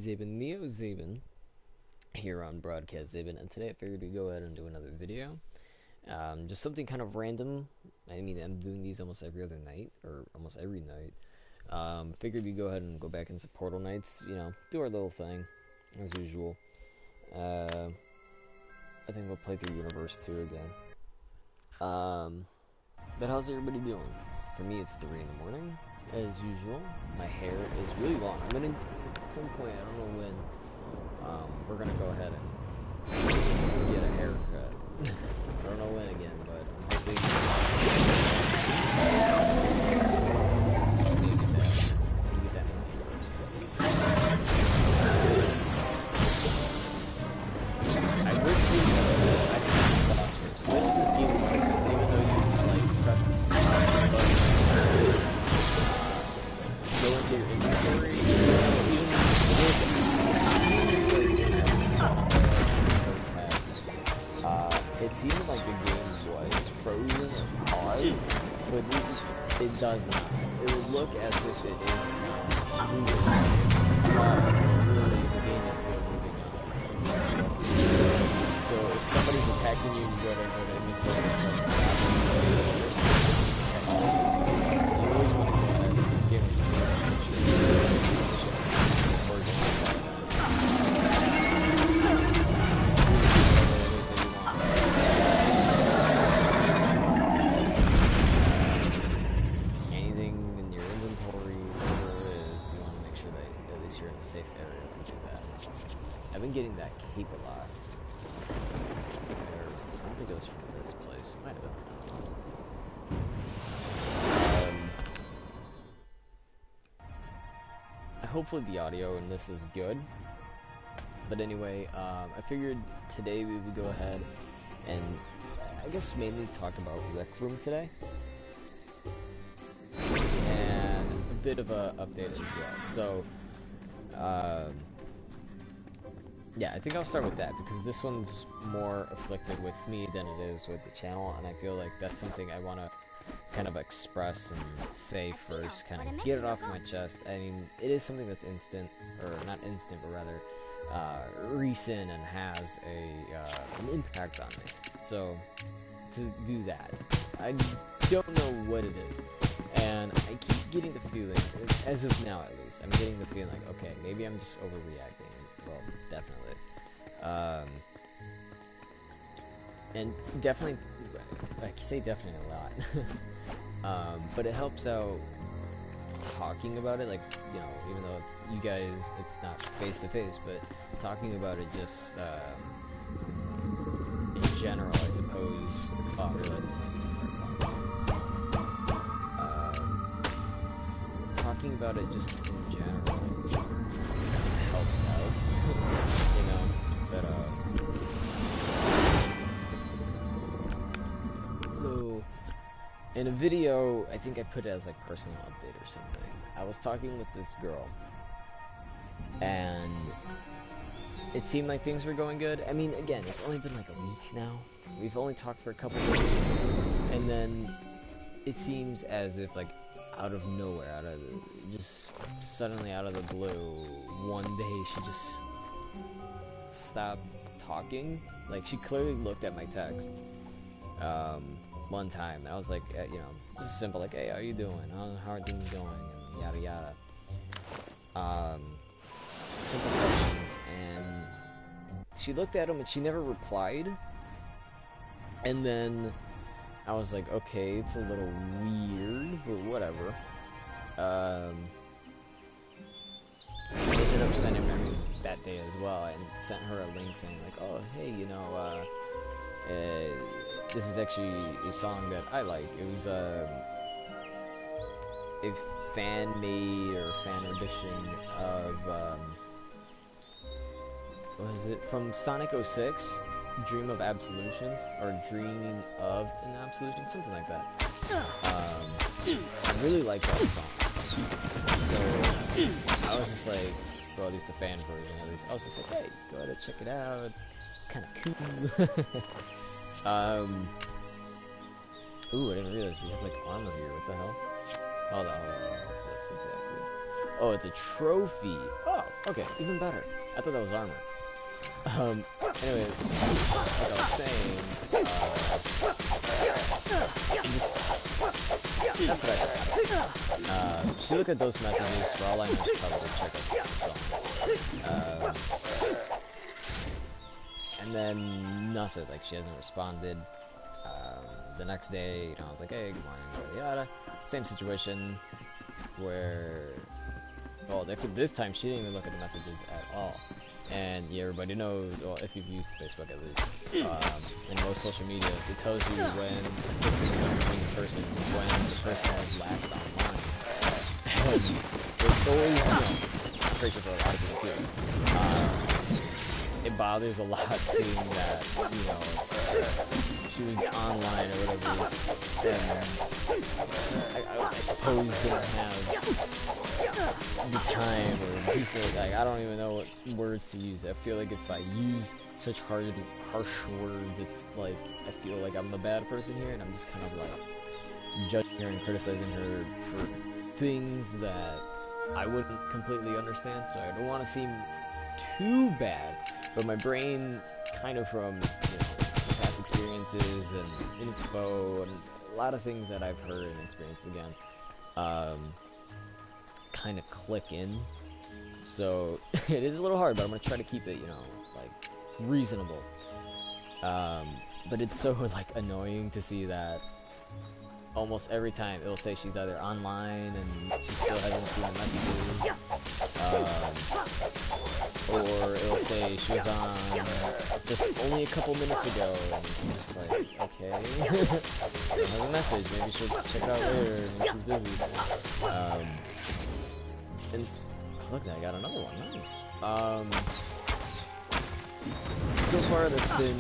Zabin, Zabin here on Broadcast Zabin, and today I figured we'd go ahead and do another video. Just something kind of random. I mean, I'm doing these almost every other night, or almost every night. Figured we'd go ahead and go back into Portal Nights, you know, do our little thing, as usual. I think we'll play through Universe 2 again. But how's everybody doing? For me, it's 3 in the morning, as usual. My hair is really long. I'm gonna, at some point, I don't know when, we're gonna go ahead and get a haircut. I don't know when again, but I'm hoping just need to get that money first. I wish I could do the boss first. The way that this game works is even though you like press the button, go into your inventory, even it seemed like the game was frozen or paused, but it does not. It would look as if it is moving. It's paused, but really the game is still moving on. So if somebody's attacking you, you go to inventory and press the button. So you always want to get that. This is a game of you're in a safe area to do that. I've been getting that cape a lot. I don't think it was from this place. It might have been. Hopefully the audio in this is good. But anyway, I figured today we would go ahead and I guess mainly talk about Rec Room today. And a bit of a update as well. So yeah, I think I'll start with that because this one's more afflicted with me than it is with the channel, and I feel like that's something I want to kind of express and say first, kind of get it off my chest. I mean, it is something that's instant, or not instant, but rather recent and has an impact on me. So, to do that, I don't know what it is. And I keep getting the feeling, as of now at least, I'm getting the feeling like, okay, maybe I'm just overreacting. Well, definitely. And definitely, I say definitely a lot. But it helps out talking about it, like, you know, even though it's, you guys, it's not face to face, but talking about it just, in general, I suppose. Oh, I realize I'm not using talking about it just in general helps out, you know, but, so, in a video, I think I put it as, like, personal update or something. I was talking with this girl, and it seemed like things were going good. I mean, again, it's only been, like, a week now. We've only talked for a couple of days, and then it seems as if, like, out of nowhere, just suddenly out of the blue, one day she just stopped talking. Like, she clearly looked at my text one time, and I was like, you know, just simple, like, hey, how are you doing? How are things going? And yada yada. Simple questions, and she looked at them and she never replied. And then I was like, okay, it's a little weird, but whatever. I ended up sending her that day as well, and sent her a link saying like, oh, hey, you know, this is actually a song that I like. It was a fan-made or fan rendition of, what is it, from Sonic 06? Dream of Absolution, or Dreaming of an Absolution, something like that. I really like that song. So, I was just like, well, at least the fan version, at least. I was just like, hey, go ahead and check it out. It's kind of cool. Ooh, I didn't realize we have, like, armor here. What the hell? Hold on. What's this exactly? Oh, it's a trophy. Oh, Okay, even better. I thought that was armor. Anyway, like I was saying, that's what I forgot. She looked at those messages, for all I know, she probably check out the song. And then nothing, like she hasn't responded. The next day, you know, I was like, hey, good morning, yada yada. Same situation, where, well, except this time she didn't even look at the messages at all. And yeah, everybody knows, well, if you've used Facebook at least, in most social medias, it tells you when you're messaging the person, when the person was last online. And it's always, you know, I'm pretty sure for a lot of people too. It bothers a lot seeing that, you know, she was online or whatever, and I suppose didn't have the time or people, like, I don't even know what words to use. I feel like if I use such harsh words, it's like, I feel like I'm the bad person here, and I'm just kind of like judging her and criticizing her for things that I wouldn't completely understand, so I don't want to seem too bad, but my brain, kind of from, you know, past experiences and info and a lot of things that I've heard and experienced again, kind of click in. So it is a little hard, but I'm gonna try to keep it, you know, like reasonable. But it's so like annoying to see that almost every time it'll say she's either online and she still hasn't seen the messages, or it'll say she was on just only a couple minutes ago, and I'm just like, okay, I don't have a message, maybe she'll check it out later, maybe she's busy. And look, I got another one, nice. So far that's been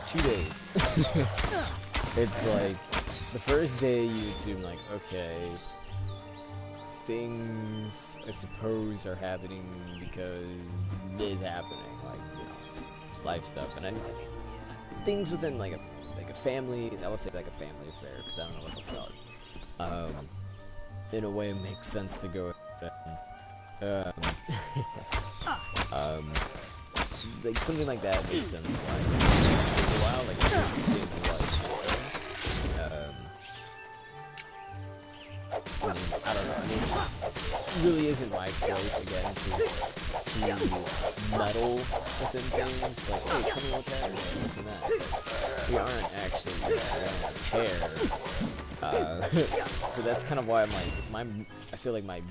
2 days. It's like, the first day you assume like, okay, things, I suppose, are happening because it's happening, like, you know, life stuff, and I things within like a family, I would say like a family affair, because I don't know what else to call it. In a way, it makes sense to go like something like that makes sense. Why? For a while, like, I don't know. I mean, it really isn't my place again to meddle within things. Like, hey, tell me what's happening, this and that. We aren't actually, we don't care. So that's kind of why I'm like, I feel like my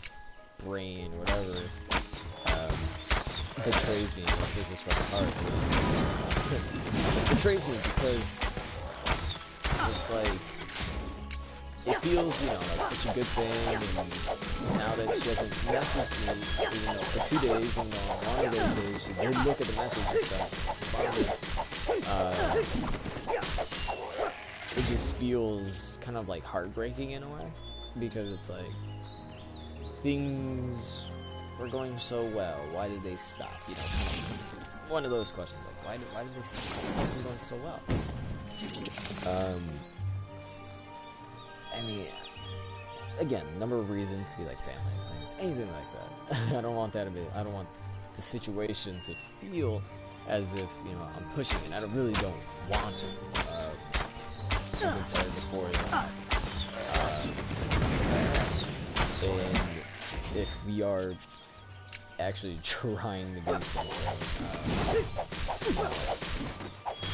brain or whatever betrays me. Unless this is from the heart. It betrays me because it's like, it feels, you know, like such a good thing, and now that she hasn't messaged me, even though for 2 days, and on one of those days she did look at the message and stuff, responded, it just feels kind of like heartbreaking in a way, because it's like, things were going so well, why did they stop, you know, one of those questions, like, why did they stop, why were they going so well? I mean, again, number of reasons could be like family things, anything like that. I don't want that to be, I don't want the situation to feel as if, you know, I'm pushing it. I really don't want to. I've been tired before that. And if we are actually trying to be something,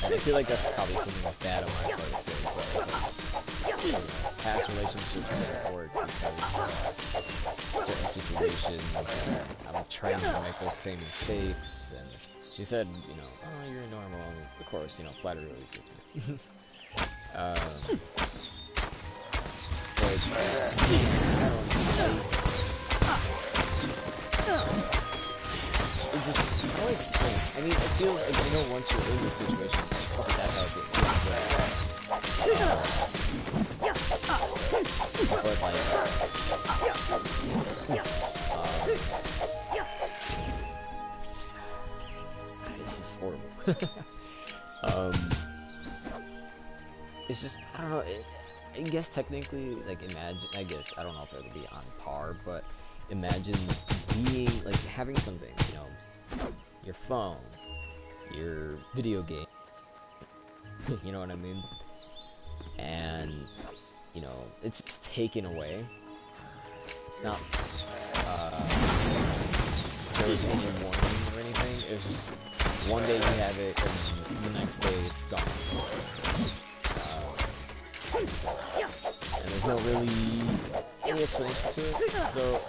and I feel like that's probably something like bad on my part to say, but it's like, past relationships don't work because certain situations, I'm trying to make those same mistakes, and she said, you know, oh, you're normal, and of course, you know, flattery always gets me. But, it just, how do I explain? I mean, it feels like, you know, once you're in this situation, it's like, okay, that's how it feels. But like, it's just horrible. It's just, I don't know, I guess technically, like, imagine, I guess, I don't know if it would be on par, but imagine being, like, having something, you know, your phone, your video game, you know what I mean? And, you know, it's just taken away. It's not, there was any warning or anything. It was just, one day you have it, and the next day it's gone. And there's no really any explanation to it. So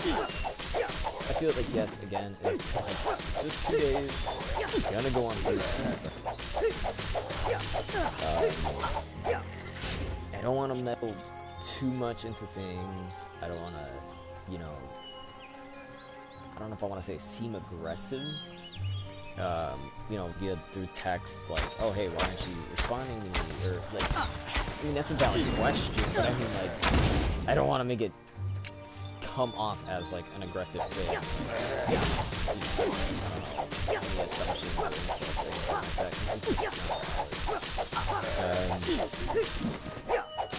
I feel like, yes, again, it's like, it's just 2 days. You're gonna go on food. I don't want to meddle too much into things. I don't want to, you know, I don't know if I want to say seem aggressive. You know, through text, like, oh, hey, why aren't you responding to me? Or, like, I mean, that's a valid question, but I mean, like, I don't want to make it come off as, like, an aggressive thing. I don't know, any assumptions or anything like that, 'cause it's just not,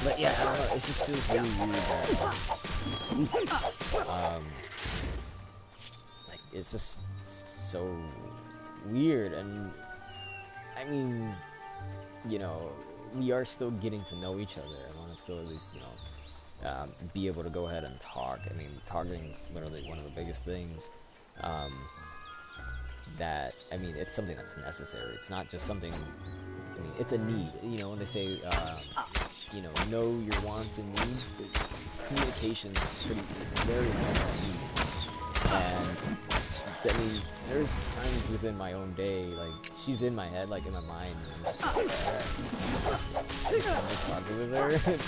but yeah, I don't know, it just feels really weird that, like, it's just so weird. And I mean, you know, we are still getting to know each other. I want to still at least, you know, be able to go ahead and talk. I mean, talking is literally one of the biggest things that, I mean, it's something that's necessary. It's not just something, I mean, it's a need. You know, when they say, you know your wants and needs, communication is it's very much a need. And I mean, there's times within my own day, like, she's in my head, like, in my mind, and I'm just talking with her. It's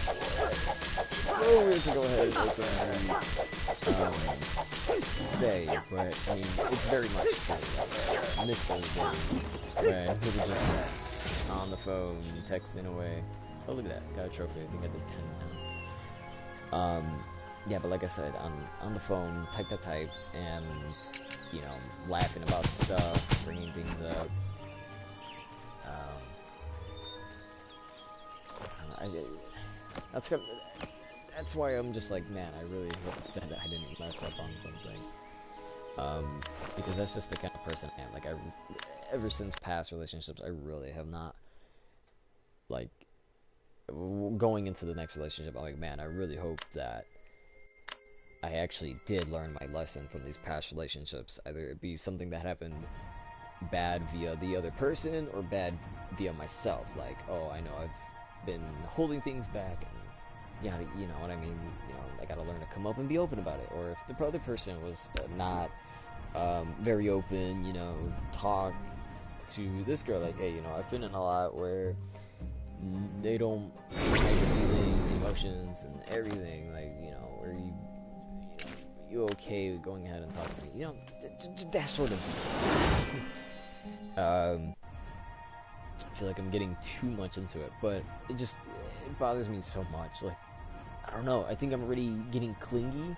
so weird to go ahead and open and say, but, I mean, it's very much true. I miss those days where we were just on the phone, texting away. Oh, look at that, got a trophy. I think I did 10 now. Yeah, but like I said, on the phone, type, and, you know, laughing about stuff, bringing things up. That's why I'm just like, man, I really hope that I didn't mess up on something. Because that's just the kind of person I am. Like, ever since past relationships, I really have not, like, going into the next relationship, I'm like, man, I really hope that I actually did learn my lesson from these past relationships. Either it be something that happened bad via the other person or bad via myself. Like, oh, I know I've been holding things back, and yeah, you know what I mean. You know, I gotta learn to come up and be open about it. Or if the other person was not very open, you know, talk to this girl like, hey, you know, I've been in a lot where they don't have feelings, emotions, and everything. Like, you know, where you okay with going ahead and talking to me, you know, just that sort of thing. I feel like I'm getting too much into it, but it bothers me so much. Like, I don't know, I think I'm already getting clingy,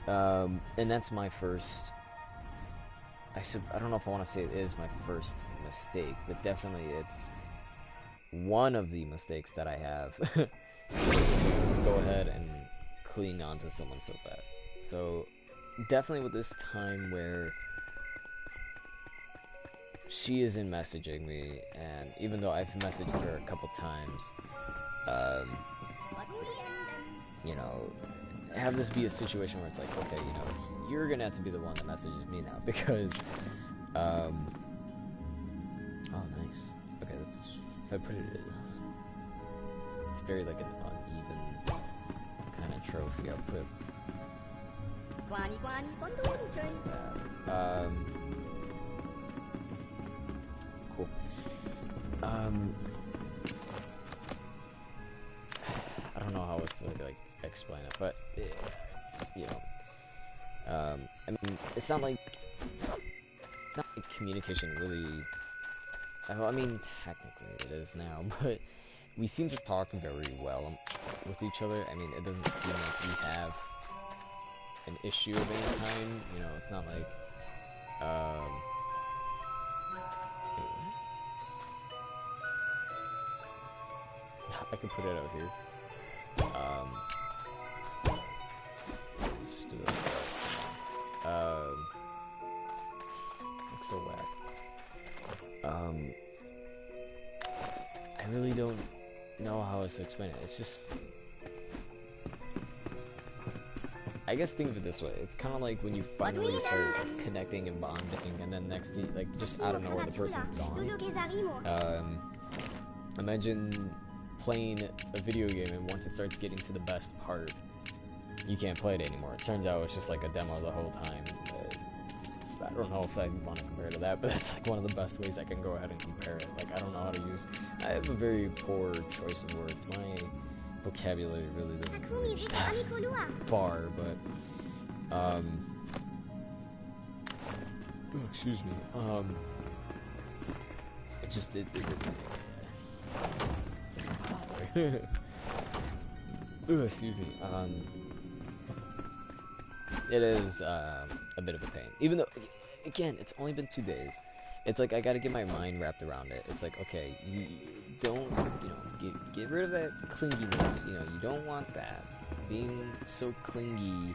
and that's my first, I don't know if I want to say it is my first mistake, but definitely it's one of the mistakes that I have, is to go ahead and cling on to someone so fast. So, definitely with this time where she isn't messaging me, and even though I've messaged her a couple times, you know, have this be a situation where it's like, okay, you know, you're gonna have to be the one that messages me now, because, oh, nice. Okay, that's, if I put it, it's very, like, an uneven kind of trophy. I'll put, cool. I don't know how else to, like, explain it, but, you know, I mean, it's not like communication really, I mean, technically it is now, but we seem to talk very well with each other. I mean, it doesn't seem like we have an issue of any kind, you know, it's not like, I can put it out here. Let's just do that. like so whack. I really don't know how else to explain it. It's just, I guess think of it this way. It's kind of like when you finally start connecting and bonding, and then next thing, like just out of nowhere, the person's gone. Imagine playing a video game, and once it starts getting to the best part, you can't play it anymore. It turns out it's just like a demo the whole time. I don't know if I want to compare it to that, but that's like one of the best ways I can go ahead and compare it. Like, I don't know how to use... I have a very poor choice of words. My vocabulary really doesn't reach that far, but... excuse me. It just... It excuse me. It is a bit of a pain. Even though, again, it's only been 2 days. It's like I gotta get my mind wrapped around it. It's like, okay, you don't, get rid of that clinginess. You don't want that. Being so clingy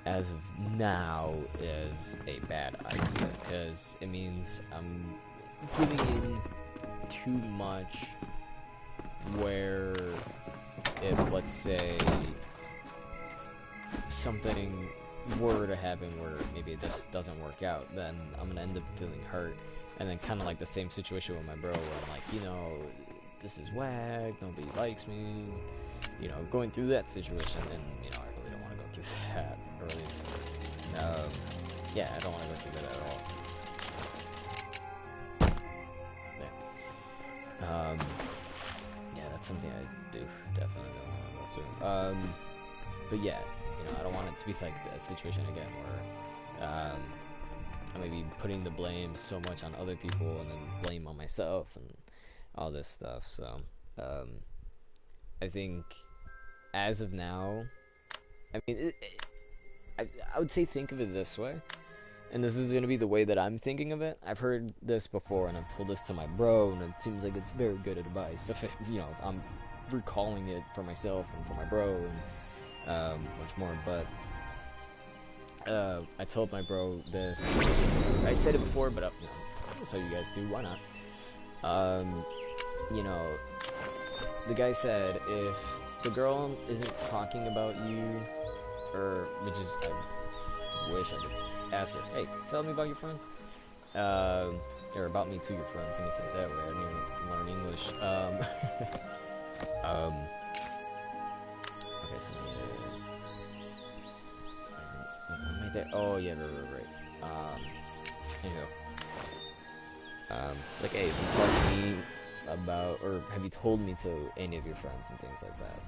as of now is a bad idea, because it means I'm giving in too much where if, let's say, something were to happen where maybe this doesn't work out, then I'm gonna end up feeling hurt. And then kind of like the same situation with my bro, where I'm like, this is whack, nobody likes me, going through that situation, and I really don't want to go through that, or at least, yeah, I don't want to go through that at all. Yeah, that's something I do definitely don't want to go through. But yeah, I don't want it to be like that situation again, where I may be putting the blame so much on other people and then blame on myself and all this stuff. So I think as of now, I mean, I would say think of it this way, and this is going to be the way that I'm thinking of it. I've heard this before, and I've told this to my bro, and it seems like it's very good advice. If if I'm recalling it for myself and for my bro, and much more, but I told my bro this. I said it before, but I'll tell you guys too. Why not? The guy said if the girl isn't talking about you, or which is, I wish I could ask her, hey, tell me about your friends, or about me to your friends. Let me say it that way. I didn't even learn English. Okay, so right there. Oh yeah, right. Anyhow, like, hey, have you talked to me about, or have you told me to any of your friends and things like that?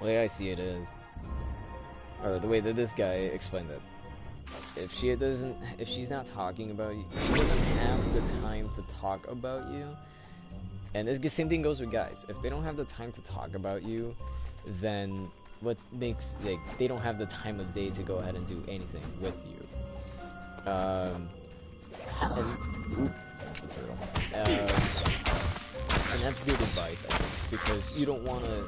The way I see it is, or the way that this guy explained it, if she's not talking about you, if she doesn't have the time to talk about you, and the same thing goes with guys. If they don't have the time to talk about you, then what makes, like, they don't have the time of day to go ahead and do anything with you. And that's a turtle. And that's good advice, I think, because you don't want to,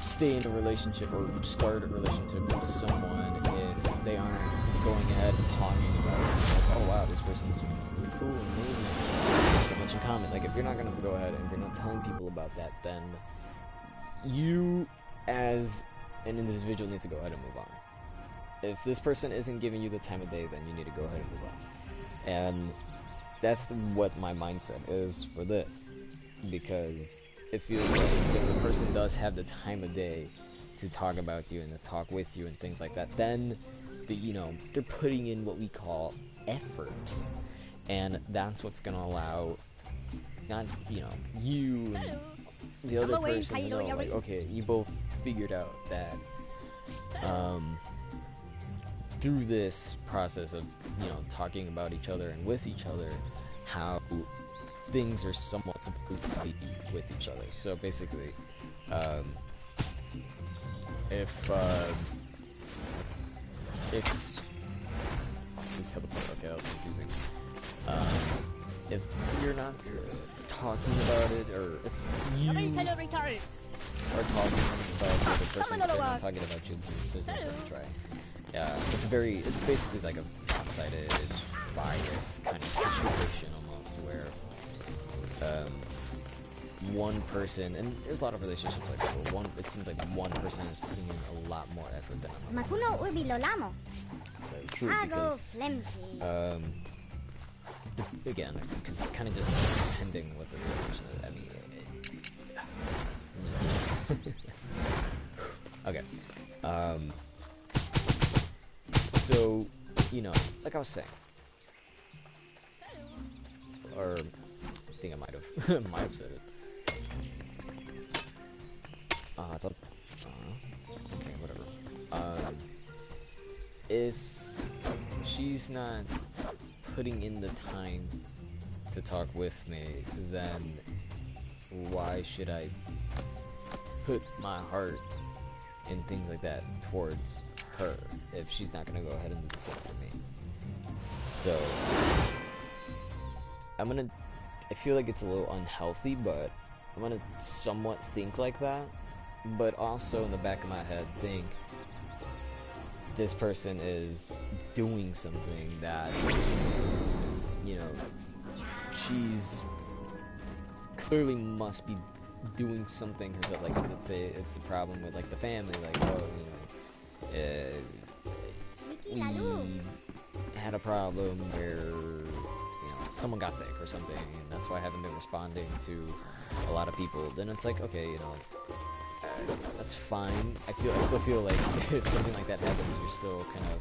stay in a relationship or start a relationship with someone if they aren't going ahead and talking about it. Like, oh wow, this person's really cool, amazing, there's so much in common. Like, if you're not going to go ahead and if you're not telling people about that, then you as an individual need to go ahead and move on. If this person isn't giving you the time of day, then you need to go ahead and move on. And that's what my mindset is for this, because it feels like if the person does have the time of day to talk about you and to talk with you and things like that, then they're putting in what we call effort, and that's what's gonna allow not you and the other person to know, like, okay, you both figured out that through this process of talking about each other and with each other, how things are somewhat supposed to be with each other. So basically, if tell the point, okay, that was confusing. If you're not talking about it, or if you are talking about the other person, but they're not talking about you, there's no point in trying. it's basically like a lopsided bias kind of situation almost, where one person, and there's a lot of relationships like that, where it seems like one person is putting in a lot more effort than another. That's very true, because again, because it's kind of just depending what the situation is. I mean, okay. So, you know, like I was saying, or I think I might have said it. I thought, okay, whatever. If she's not putting in the time to talk with me, then why should I put my heart and things like that towards her if she's not gonna go ahead and do the same for me? So I feel like it's a little unhealthy, but I'm gonna somewhat think like that, but also in the back of my head think this person is doing something that, you know, she's clearly must be doing something herself. Like, let's say it's a problem with like the family, like, oh, you know, we had a problem where, you know, someone got sick or something, and that's why I haven't been responding to a lot of people. Then it's like, okay, you know, that's fine. I still feel like if something like that happens, you're still kind of,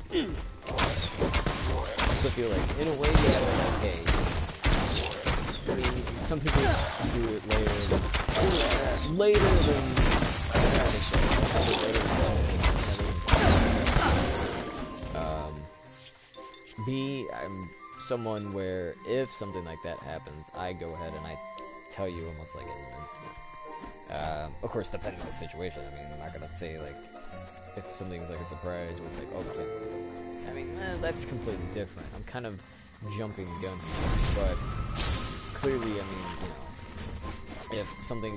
I still feel like in a way, yeah, like, okay. I mean, some people do it later than me, I'm someone where if something like that happens, I go ahead and I tell you almost like in an instant. Of course, depending on the situation. I mean, I'm not gonna say like if something's like a surprise where it's like, oh, we can't. I mean, that's completely different. I'm kind of jumping the gun here, but clearly, I mean, you know, if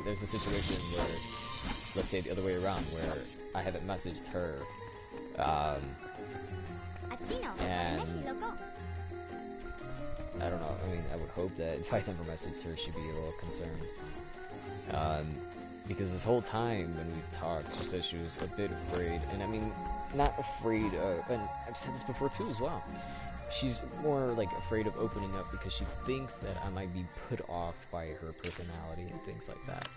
there's a situation where, let's say the other way around, where I haven't messaged her, and I don't know, I mean, I would hope that if I never messaged her, she'd be a little concerned, because this whole time when we've talked, she said she was a bit afraid, and I mean, not afraid, and I've said this before too as well. She's more like afraid of opening up because she thinks that I might be put off by her personality and things like that.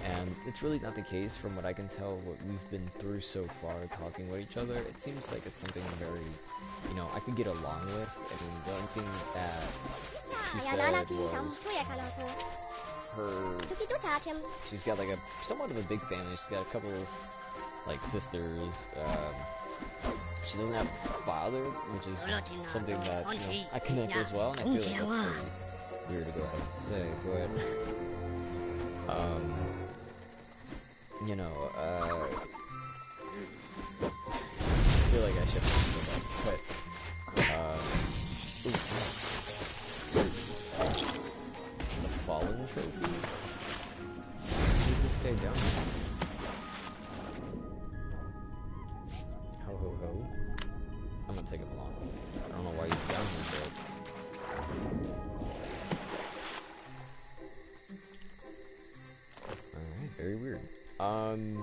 And it's really not the case from what I can tell, what we've been through so far talking with each other. It seems like it's something very, you know, I could get along with. I mean, the only thing that she said was she's got like somewhat of a big family. She's got a couple of like sisters, she doesn't have a father, which is something that, you know, I connect as well, and I feel like that's pretty weird to go ahead and say, but, you know, I feel like I should have said that, but, the Fallen Trophy? Who's this guy down here? Ho ho ho. I'm gonna take him along. I don't know why he's down here, but... Alright, very weird. I'm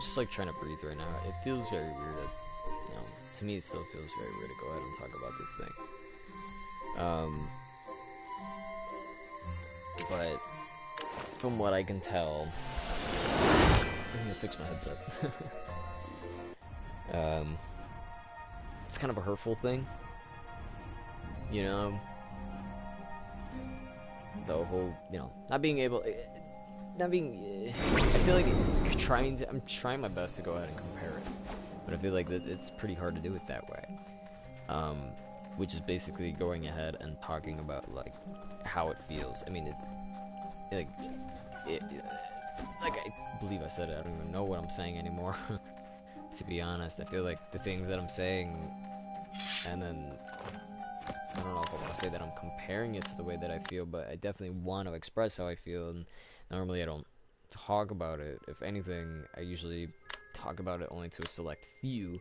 just like trying to breathe right now. It feels very weird. You know, to me it still feels very weird to go ahead and talk about these things. But from what I can tell, I'm gonna fix my headset. It's kind of a hurtful thing, you know. The whole, you know, I feel like I'm trying my best to go ahead and compare it, but I feel like that it's pretty hard to do it that way. Which is basically going ahead and talking about like how it feels. I mean, like I believe I said it. I don't even know what I'm saying anymore. To be honest, I feel like the things that I'm saying, and then I don't know if I want to say that I'm comparing it to the way that I feel, but I definitely want to express how I feel, and normally I don't talk about it. If anything, I usually talk about it only to a select few,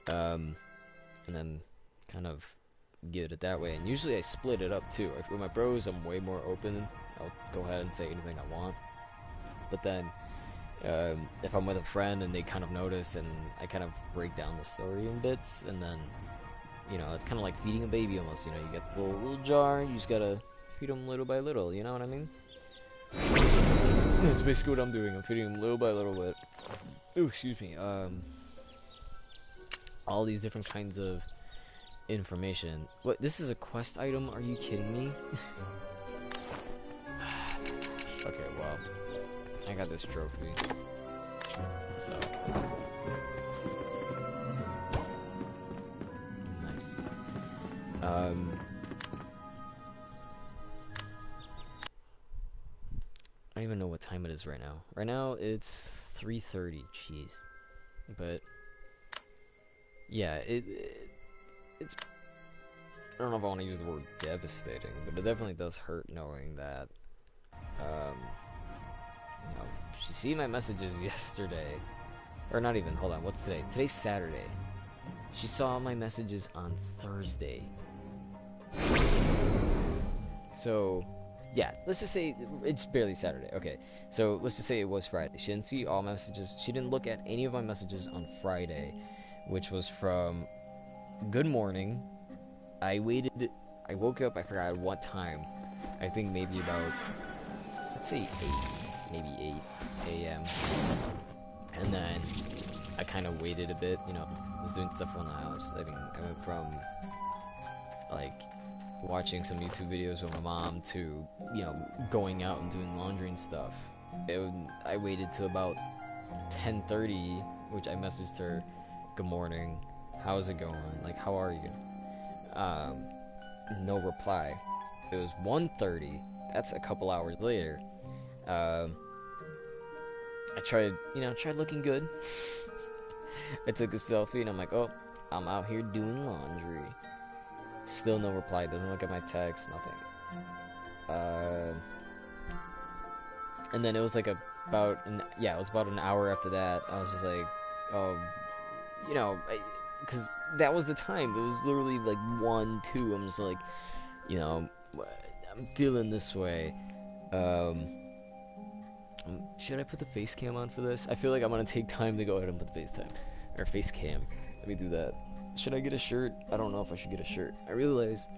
and then kind of get it that way. And usually I split it up too. With my bros, I'm way more open. I'll go ahead and say anything I want. But then, if I'm with a friend and they kind of notice, and I kind of break down the story in bits, and then, you know, it's kind of like feeding a baby almost. You know, you get the little jar, you just gotta feed them little by little. You know what I mean? That's basically what I'm doing. I'm feeding them little by little bit. Ooh, excuse me. All these different kinds of information. What? This is a quest item? Are you kidding me? Okay, well, I got this trophy, so that's cool. Nice. I don't even know what time it is right now. Right now it's 3:30. Jeez, but yeah, it's. I don't know if I want to use the word devastating, but it definitely does hurt knowing that. You know, she seen my messages yesterday, or not even. Hold on, what's today? Today's Saturday. She saw my messages on Thursday. So, yeah, let's just say it's barely Saturday. Okay, so let's just say it was Friday. She didn't see all my messages. She didn't look at any of my messages on Friday, which was from good morning. I waited. I woke up. I forgot at what time. I think maybe about, let's say 8, maybe 8 a.m. And then I kind of waited a bit, you know, was doing stuff around the house. I mean, I went from, like, watching some YouTube videos with my mom to, you know, going out and doing laundry and stuff. I waited to about 10:30, which I messaged her, good morning, how's it going, like, how are you? No reply. It was 1:30, that's a couple hours later. I tried looking good. I took a selfie and I'm like, oh, I'm out here doing laundry. Still no reply, doesn't look at my text, nothing. And then it was like it was about an hour after that. I was just like, oh, you know, because that was the time. It was literally like 1, 2. I'm just like, you know, I'm feeling this way. Should I put the face cam on for this? I feel like I'm gonna take time to go ahead and put the FaceTime or face cam. Let me do that. Should I get a shirt? I don't know if I should get a shirt. I realized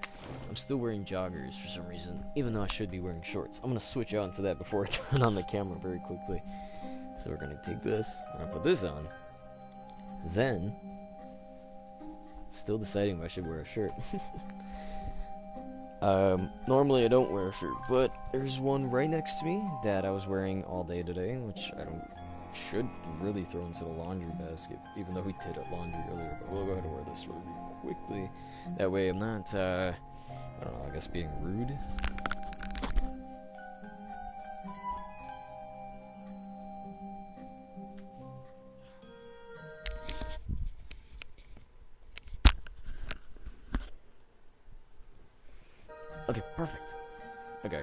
I'm still wearing joggers for some reason, even though I should be wearing shorts. I'm gonna switch on to that before I turn on the camera very quickly. So we're gonna take this, we're gonna put this on. Then, still deciding if I should wear a shirt. Normally I don't wear a shirt, but there's one right next to me that I was wearing all day today, which should really throw into the laundry basket, even though we did laundry earlier, but we'll go ahead and wear this really quickly. That way I'm not, I don't know, I guess being rude. Okay, perfect. Okay,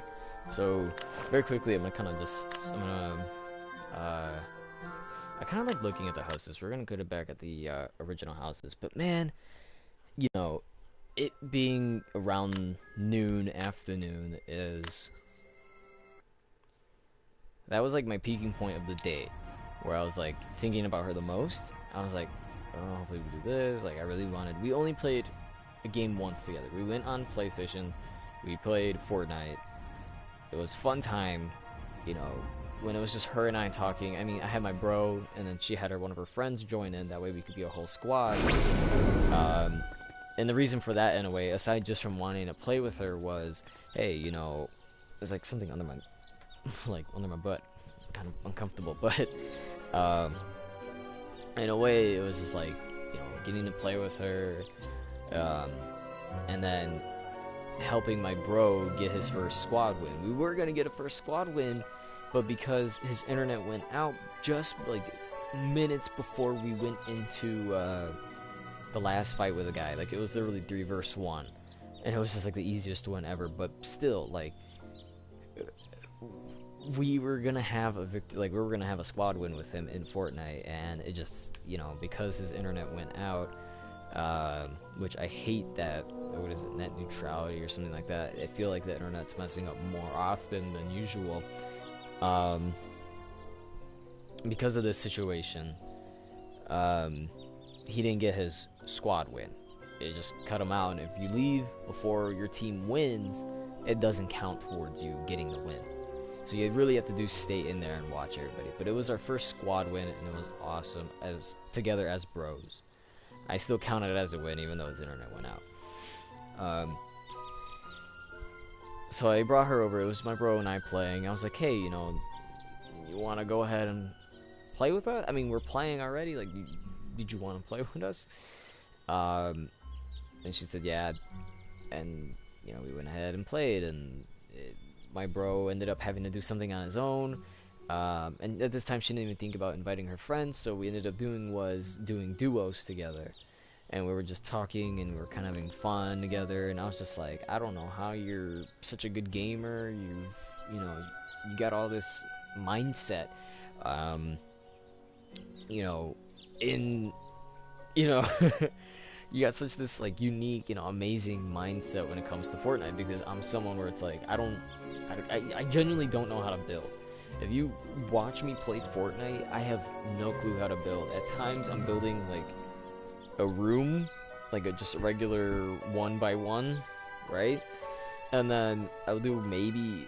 so very quickly, I kind of I kind of like looking at the houses. We're gonna go back at the original houses, but man, you know, it being around noon, afternoon that was like my peaking point of the day, where I was like thinking about her the most. I was like, oh, hopefully we do this. Like, we only played a game once together. We went on PlayStation. We played Fortnite. It was fun time, you know, when it was just her and I talking. I mean, I had my bro, and then she had one of her friends join in. That way we could be a whole squad. And the reason for that, in a way, aside just from wanting to play with her, was, hey, you know, there's like something under my, under my butt, kind of uncomfortable. But in a way, it was just like, you know, getting to play with her, and then helping my bro get his first squad win. We were gonna get a first squad win, but because his internet went out just like minutes before we went into the last fight with a guy, like it was literally 3 versus 1, and it was just like the easiest one ever. But still, like, we were gonna have a like we were gonna have a squad win with him in Fortnite, and it just, you know, because his internet went out, which I hate that. What is it, net neutrality or something like that? I feel like the internet's messing up more often than usual. Because of this situation, he didn't get his squad win. It just cut him out, and if you leave before your team wins, it doesn't count towards you getting the win. So you really have to do stay in there and watch everybody. But it was our first squad win, and it was awesome as together as bros. I still counted it as a win, even though his internet went out. So I brought her over. It was my bro and I playing. I was like, hey, you know, you want to go ahead and play with us? I mean, we're playing already. Like, did you want to play with us? And she said, yeah. And, you know, we went ahead and played. And my bro ended up having to do something on his own. And at this time, she didn't even think about inviting her friends. So we ended up doing duos together. And we were just talking, and we were kind of having fun together. And I was just like, I don't know how you're such a good gamer. You know, you got all this mindset. You know, you got such this like unique, you know, amazing mindset when it comes to Fortnite, because I'm someone where it's like I genuinely don't know how to build. If you watch me play Fortnite, I have no clue how to build. At times I'm building like a room, like just a regular 1x1, right? And then I'll do maybe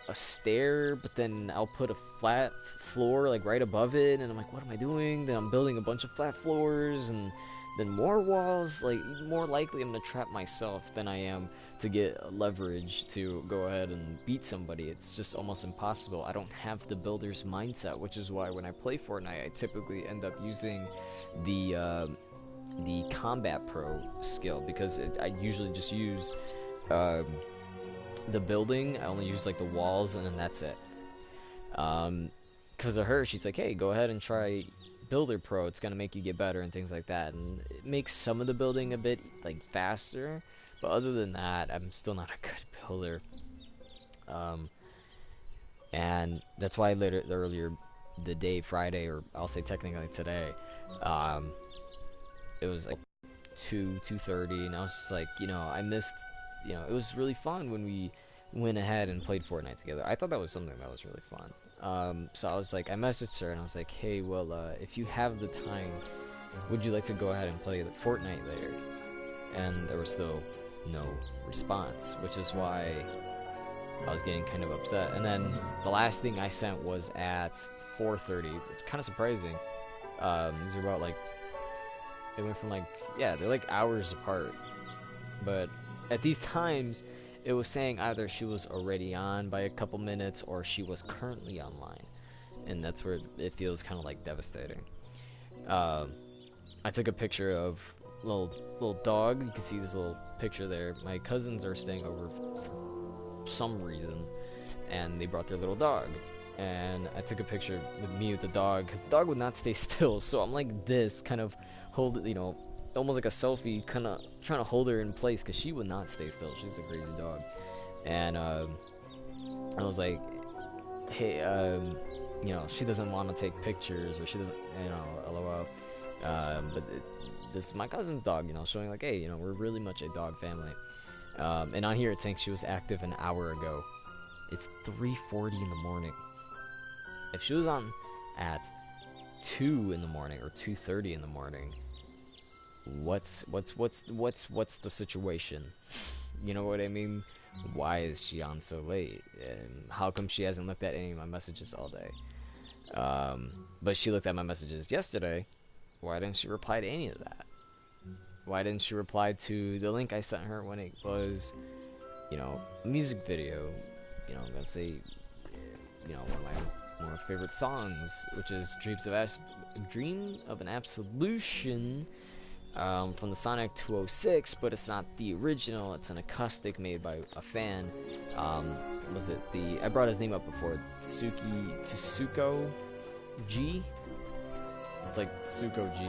a stair, but then I'll put a flat floor like right above it, and I'm like, what am I doing? Then I'm building a bunch of flat floors, and then more walls. Like, more likely I'm gonna trap myself than I am to get leverage to go ahead and beat somebody. It's just almost impossible. I don't have the builder's mindset, which is why when I play Fortnite, I typically end up using the Combat Pro skill, because I usually just use the building. I only use like the walls, and then that's it. Because of her, she's like, hey, go ahead and try Builder Pro. It's gonna make you get better and things like that, and it makes some of the building a bit like faster, but other than that, I'm still not a good builder. And that's why earlier the day, Friday, or I'll say technically today, it was like 2:30, and I was just like, you know, I missed, you know, it was really fun when we went ahead and played Fortnite together. I thought that was something that was really fun. So I was like, I messaged her and I was like, hey, well, if you have the time, would you like to go ahead and play the Fortnite later? And there was still no response, which is why I was getting kind of upset. And then the last thing I sent was at 4:30, which kind of surprising. These are about like, it went from like, yeah, they're like hours apart. But at these times, it was saying either she was already on by a couple minutes or she was currently online. And that's where it feels kind of like devastating. I took a picture of little dog. You can see this little picture there. My cousins are staying over for some reason, and they brought their little dog. And I took a picture with me with the dog, because the dog would not stay still. So I'm like this, kind of hold, you know, almost like a selfie, kind of trying to hold her in place, because she would not stay still. She's a crazy dog. And I was like, hey, you know, she doesn't want to take pictures, or she doesn't, you know, lol. But this is my cousin's dog, you know, showing like, hey, you know, we're really much a dog family. And on here it's saying she was active an hour ago. It's 3:40 in the morning. If she was on at 2 in the morning or 2:30 in the morning, what's the situation? You know what I mean? Why is she on so late? And how come she hasn't looked at any of my messages all day? But she looked at my messages yesterday. Why didn't she reply to any of that? Why didn't she reply to the link I sent her when it was, you know, a music video? You know, I'm gonna say, you know, one of my favorite songs, which is Dream of an Absolution, from the Sonic 206, but it's not the original. It's an acoustic made by a fan. Was it I brought his name up before, Tsuko G? It's like Tsuko G.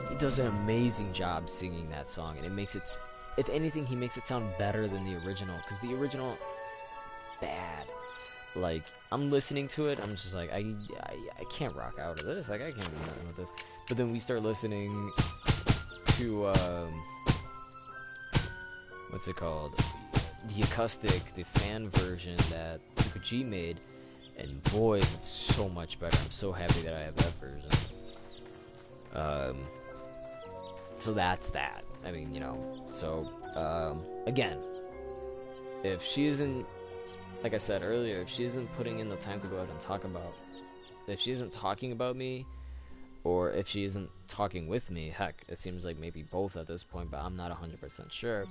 He does an amazing job singing that song, and it makes it, if anything, he makes it sound better than the original, because the original, bad. like, I'm listening to it, I'm just like, I can't rock out of this, like, I can't do nothing with this. But then we start listening to, what's it called? The acoustic, the fan version that Super G made, and boys, it's so much better. I'm so happy that I have that version. So that's that. I mean, you know, so, again, if she isn't, like I said earlier, if she isn't putting in the time to go out and talk about, if she isn't talking about me, or if she isn't talking with me, heck, it seems like maybe both at this point, but I'm not 100% sure,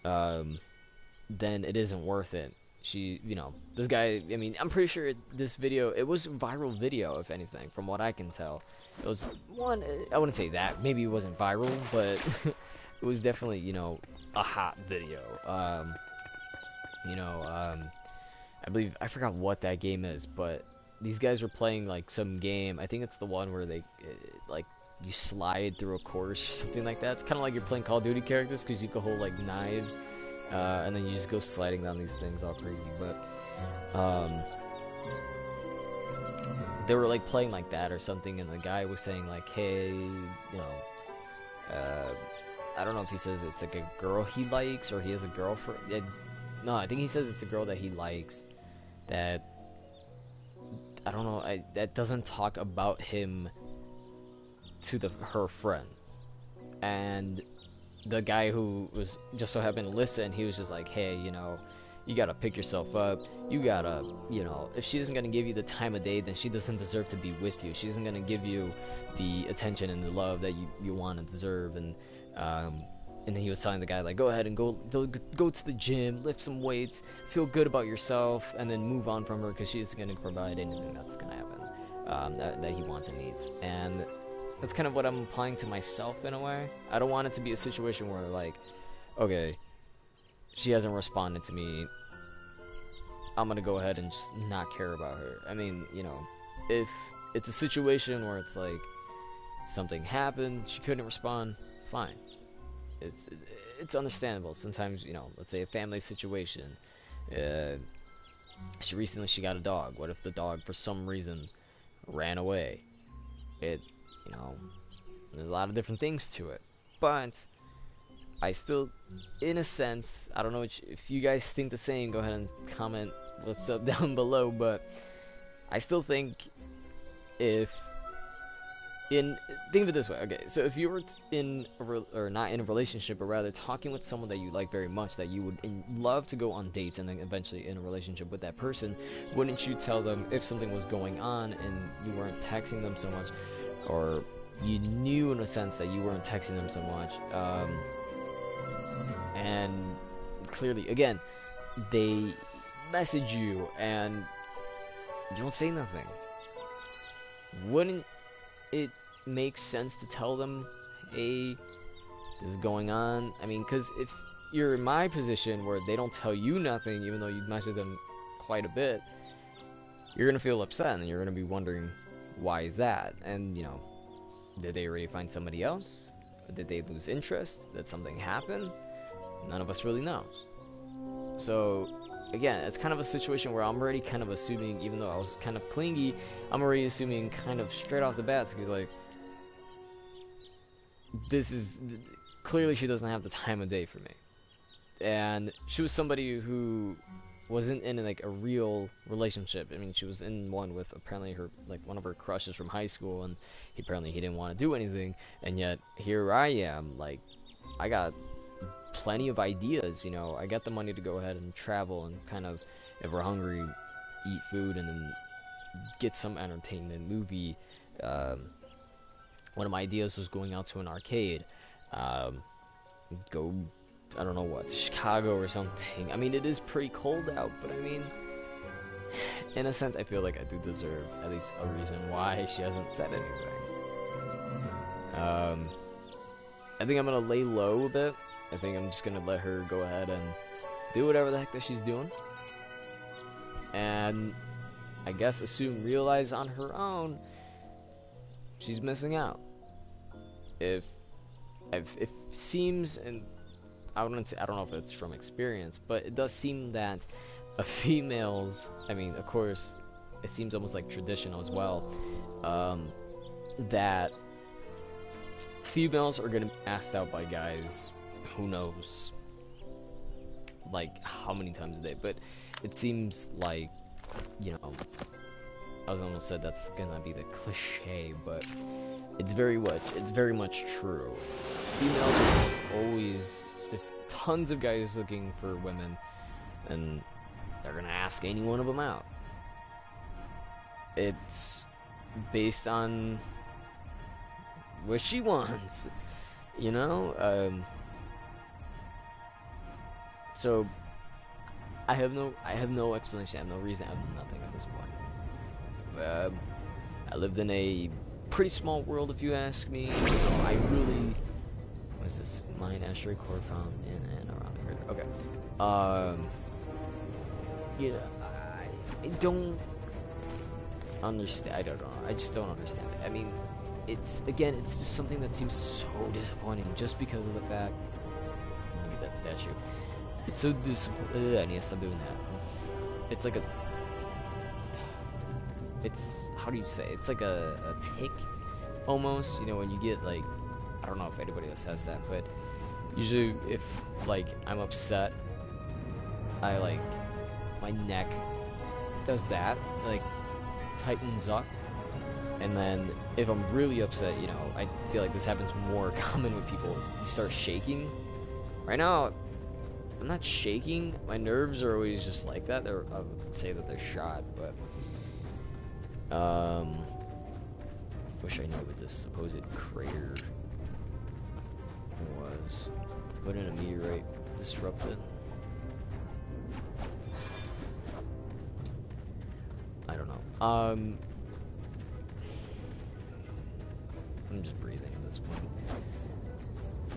then it isn't worth it. She, you know, this guy, I mean, I'm pretty sure this video, it was a viral video, if anything, from what I can tell. It was one, I wouldn't say that, maybe it wasn't viral, but it was definitely, you know, a hot video. You know, I believe, I forgot what that game is, but these guys were playing, like, some game. I think it's the one where they, like, you slide through a course or something like that. It's kind of like you're playing Call of Duty characters, because you can hold, like, knives, and then you just go sliding down these things all crazy. But, they were, like, playing like that or something, and the guy was saying, like, hey, you know, I don't know if he says it's, like, a girl he likes, or he has a girlfriend. No, I think he says it's a girl that he likes, that, I don't know, that doesn't talk about him to her friends. And the guy who was just so happened to listen, he was just like, hey, you know, you gotta pick yourself up, you gotta, you know, if she isn't gonna give you the time of day, then she doesn't deserve to be with you. She isn't gonna give you the attention and the love that you want and deserve. And then he was telling the guy, like, go ahead and go to the gym, lift some weights, feel good about yourself, and then move on from her, because she isn't going to provide anything that's going to happen that he wants and needs. And that's kind of what I'm applying to myself in a way. I don't want it to be a situation where, like, okay, she hasn't responded to me, I'm going to go ahead and just not care about her. I mean, you know, if it's a situation where it's like something happened, she couldn't respond, fine. It's understandable. Sometimes, you know, let's say a family situation. She recently got a dog. What if the dog for some reason ran away? You know, there's a lot of different things to it. But I still, in a sense, I don't know if you guys think the same. Go ahead and comment what's up down below. But I still think think of it this way, okay, so if you were not in a relationship, but rather talking with someone that you like very much, that you would love to go on dates and then eventually in a relationship with that person, wouldn't you tell them if something was going on and you weren't texting them so much, or you knew in a sense that you weren't texting them so much, and clearly, again, they message you and you don't say nothing? Wouldn't it makes sense to tell them, hey, this is going on? I mean, because if you're in my position where they don't tell you nothing, even though you message them quite a bit, you're gonna feel upset and you're gonna be wondering, why is that? And, you know, did they already find somebody else? Did they lose interest? Did something happen? None of us really knows. So again, it's kind of a situation where I'm already kind of assuming, even though I was kind of clingy, I'm already assuming kind of straight off the bat, because, like, this is, clearly she doesn't have the time of day for me. And she was somebody who wasn't in, like, a real relationship. I mean, she was in one with apparently her, like, one of her crushes from high school, and he didn't want to do anything, and yet here I am, like, I got plenty of ideas, you know, I got the money to go ahead and travel and kind of, if we're hungry, eat food and then get some entertainment, movie. One of my ideas was going out to an arcade, go, I don't know what, Chicago or something. I mean, it is pretty cold out, but I mean, in a sense, I feel like I do deserve at least a reason why she hasn't said anything. I think I'm gonna lay low a bit. I think I'm just gonna let her go ahead and do whatever the heck that she's doing, and I guess realize on her own she's missing out. If seems, and I don't know if it's from experience, but it does seem that females, I mean, of course, it seems almost like traditional as well, that females are gonna be asked out by guys, who knows, like, how many times a day, but it seems like, you know, I was almost said that's gonna be the cliche, but it's very much true. Females are almost always, there's tons of guys looking for women, and they're gonna ask any one of them out. It's based on what she wants, you know. So I have no explanation. I have no reason. I have nothing at this point. I lived in a pretty small world, if you ask me. So I really, what's this? Mine asteroid core found in and around the crater. Okay. You know, I don't understand. I don't know. I just don't understand it. I mean, it's just something that seems so disappointing, just because of the fact. Let me get that statue. It's so disappointing. I need to stop doing that. It's like a. It's, how do you say? It's like a tick, almost. You know, when you get like, I don't know if anybody else has that, but usually if like I'm upset, I like, my neck does that, like tightens up, and then if I'm really upset, you know, I feel like this happens more common with people. You start shaking. Right now, I'm not shaking. My nerves are always just like that. I would say that they're shot, but wish I knew what this supposed crater was. What did a meteorite disrupt it? I don't know. I'm just breathing at this point.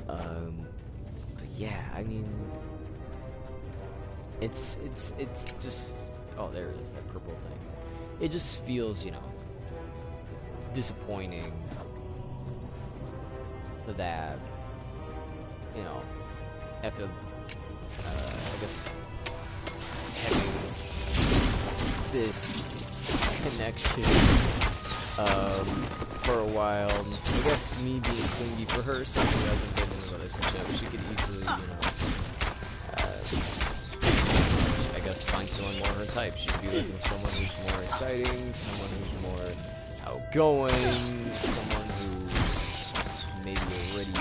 But yeah, I mean, it's just, oh, there it is, that purple thing. It just feels, you know, disappointing that, you know, after, I guess, having this connection for a while, I guess me being clingy for her, someone who hasn't been in a relationship, she could easily, you know, I guess find someone more her type. She could be looking for someone who's more exciting, someone who's more outgoing, someone who's maybe already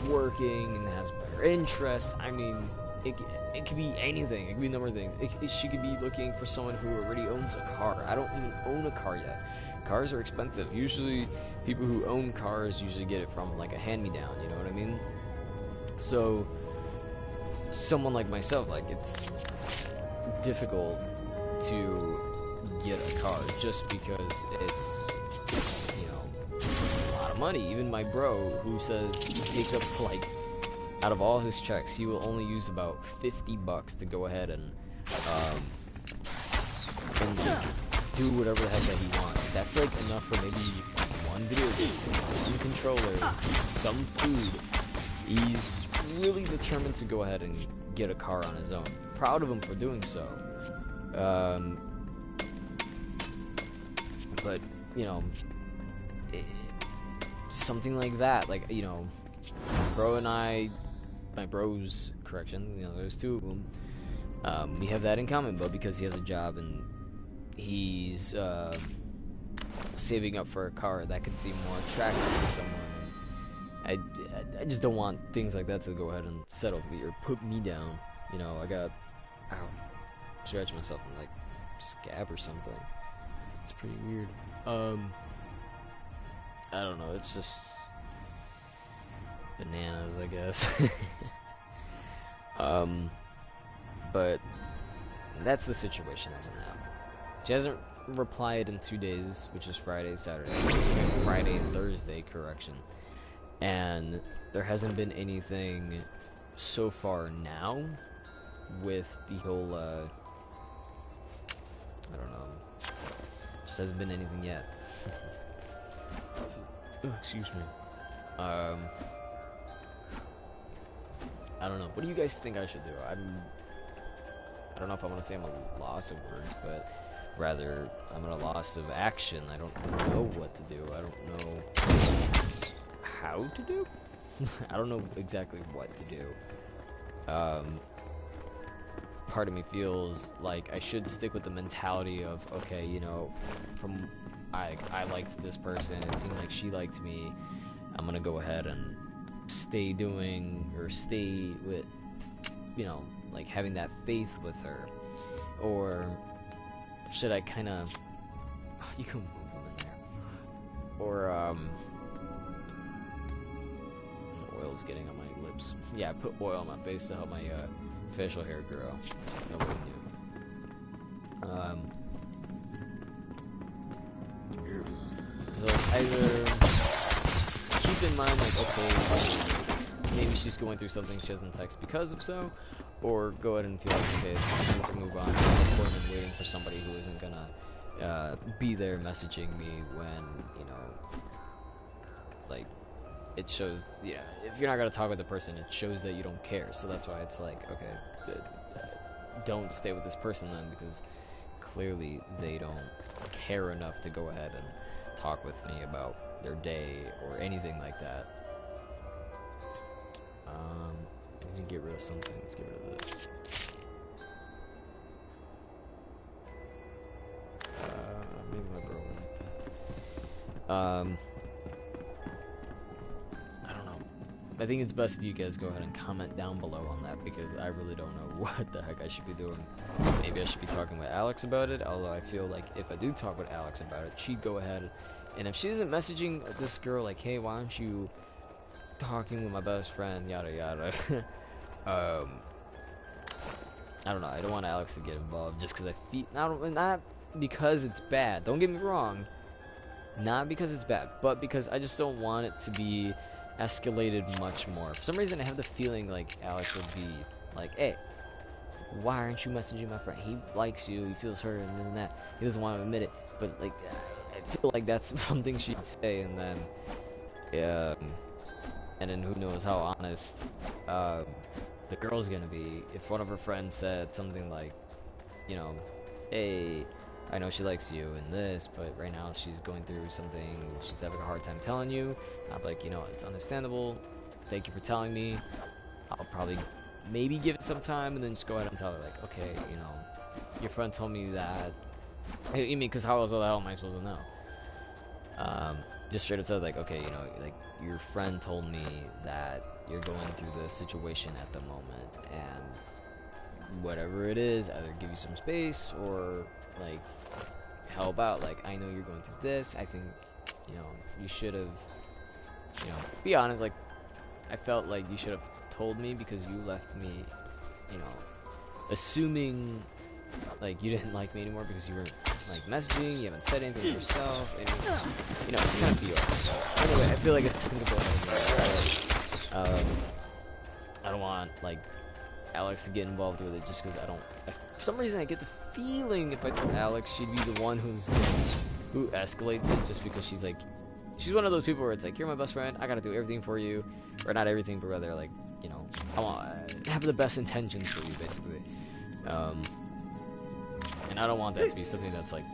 working and has better interest. I mean, it could be anything. It could be a number of things. She could be looking for someone who already owns a car. I don't even own a car yet. Cars are expensive. Usually, people who own cars usually get it from like a hand-me-down. You know what I mean? So, someone like myself, like, it's difficult to get a car just because it's, you know, it's a lot of money. Even my bro, who says he takes up like, out of all his checks, he will only use about $50 to go ahead and do whatever the heck that he wants. That's like enough for maybe one video game, one controller, some food. He's really determined to go ahead and get a car on his own. Proud of him for doing so. But, you know, something like that, like, you know, bro and I, my bros, correction, you know, there's two of them, we have that in common, but because he has a job and he's, saving up for a car that could seem more attractive to someone, I just don't want things like that to go ahead and settle me, or put me down, you know. I got, ow, scratch myself in, like, scab or something. It's pretty weird. I don't know, it's just bananas, I guess. But that's the situation as of now. She hasn't replied in 2 days, which is Friday, Saturday, Friday and Thursday, correction. And there hasn't been anything so far now with the whole, I don't know, just hasn't been anything yet. Oh, excuse me. I don't know. What do you guys think I should do? I don't know if I want to say I'm a loss of words, but rather I'm at a loss of action. I don't know what to do. I don't know how to do. I don't know exactly what to do. Part of me feels like I should stick with the mentality of, okay, you know, from I liked this person, it seemed like she liked me, I'm gonna go ahead and stay with, you know, like having that faith with her. Or should I kind of, you can move them in there, or the oil's getting on my lips. Yeah, I put oil on my face to help my facial hair grow. Nobody knew. So either keep in mind, like, okay, maybe she's going through something she doesn't text because of so, or go ahead and feel like, okay, it's time to move on. I'm waiting for somebody who isn't gonna be there messaging me when, you know, like, it shows, yeah, if you're not gonna talk with the person, it shows that you don't care. So that's why it's like, okay, don't stay with this person then, because clearly they don't care enough to go ahead and talk with me about their day or anything like that. I need to get rid of something. Let's get rid of this. Maybe my bro would like that. I don't know. I think it's best if you guys go ahead and comment down below on that, because I really don't know what the heck I should be doing. Maybe I should be talking with Alex about it, although I feel like if I do talk with Alex about it, she'd go ahead, and if she isn't messaging this girl like, hey, why aren't you talking with my best friend, yada yada, I don't know, I don't want Alex to get involved just because I feel, not because it's bad, don't get me wrong, not because it's bad, but because I just don't want it to be escalated much more. For some reason I have the feeling like Alex would be like, hey, why aren't you messaging my friend? He likes you, he feels hurt, and this and that. He doesn't want to admit it, but like, I feel like that's something she'd say, and then, and then who knows how honest the girl's gonna be if one of her friends said something like, you know, hey, I know she likes you and this, but right now she's going through something, she's having a hard time telling you. I'm like, you know, it's understandable, thank you for telling me, I'll probably maybe give it some time, and then just go ahead and tell her, like, okay, you know, your friend told me that. You mean, because how else the hell am I supposed to know? Just straight up said, like, okay, you know, like, your friend told me that you're going through this situation at the moment, and whatever it is, either give you some space or, like, help out. Like, I know you're going through this, I think, you know, you should have, you know, be honest, like, I felt like you should have told me, because you left me, you know, assuming like you didn't like me anymore because you weren't like messaging, you haven't said anything yourself, and you know, just kind of feel. So, anyway, I feel like it's time to go ahead and I don't want like Alex to get involved with it, just because for some reason I get the feeling if I tell Alex, she'd be the one who escalates it, just because she's like, she's one of those people where it's like, you're my best friend, I gotta do everything for you, or not everything, but rather like, you know, I want to have the best intentions for you, basically. And I don't want that to be something that's like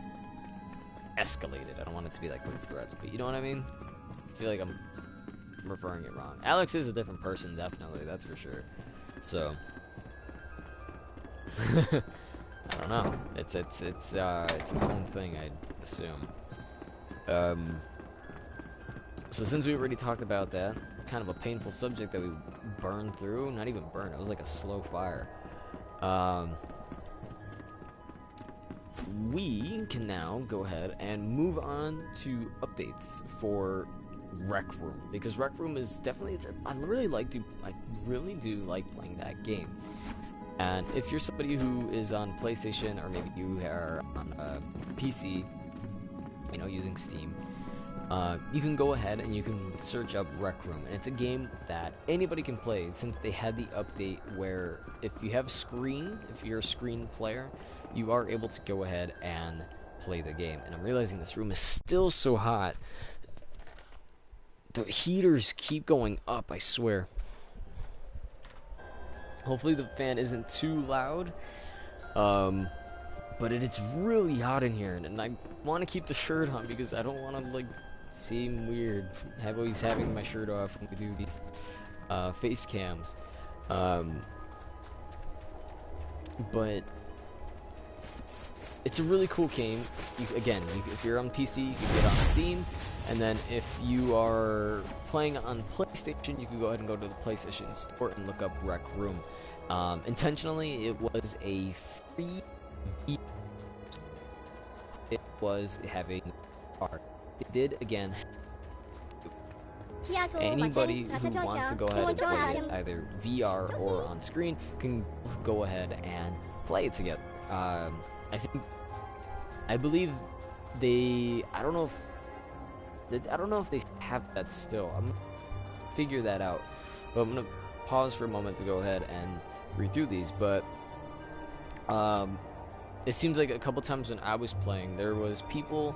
escalated. I don't want it to be like with threats, but you know what I mean? I feel like I'm referring it wrong. Alex is a different person, definitely, that's for sure. So I don't know. It's its own thing, I'd assume. So since we already talked about that, kind of a painful subject that we burned through, not even burned, it was like a slow fire. We can now go ahead and move on to updates for Rec Room, because Rec Room is definitely, I really do like playing that game. And if you're somebody who is on PlayStation, or maybe you are on PC, you know, using Steam, you can go ahead and you can search up Rec Room, and it's a game that anybody can play, since they had the update where if you have screen, if you're a screen player, you are able to go ahead and play the game. And I'm realizing this room is still so hot. The heaters keep going up, I swear. Hopefully the fan isn't too loud. Um, but it's really hot in here, and I want to keep the shirt on because I don't want to like seem weird. Always having my shirt off when we do these face cams. Um, but it's a really cool game. If you're on PC, you can get on Steam, and then if you are playing on PlayStation, you can go ahead and go to the PlayStation Store and look up Rec Room. Intentionally, it was a free. It was having art. It did again. Anybody who wants to go ahead and play it, either VR or on screen, can go ahead and play it together. I believe they. I don't know if they have that still. I'm gonna figure that out. But I'm gonna pause for a moment to go ahead and read through these. But it seems like a couple times when I was playing, there was people.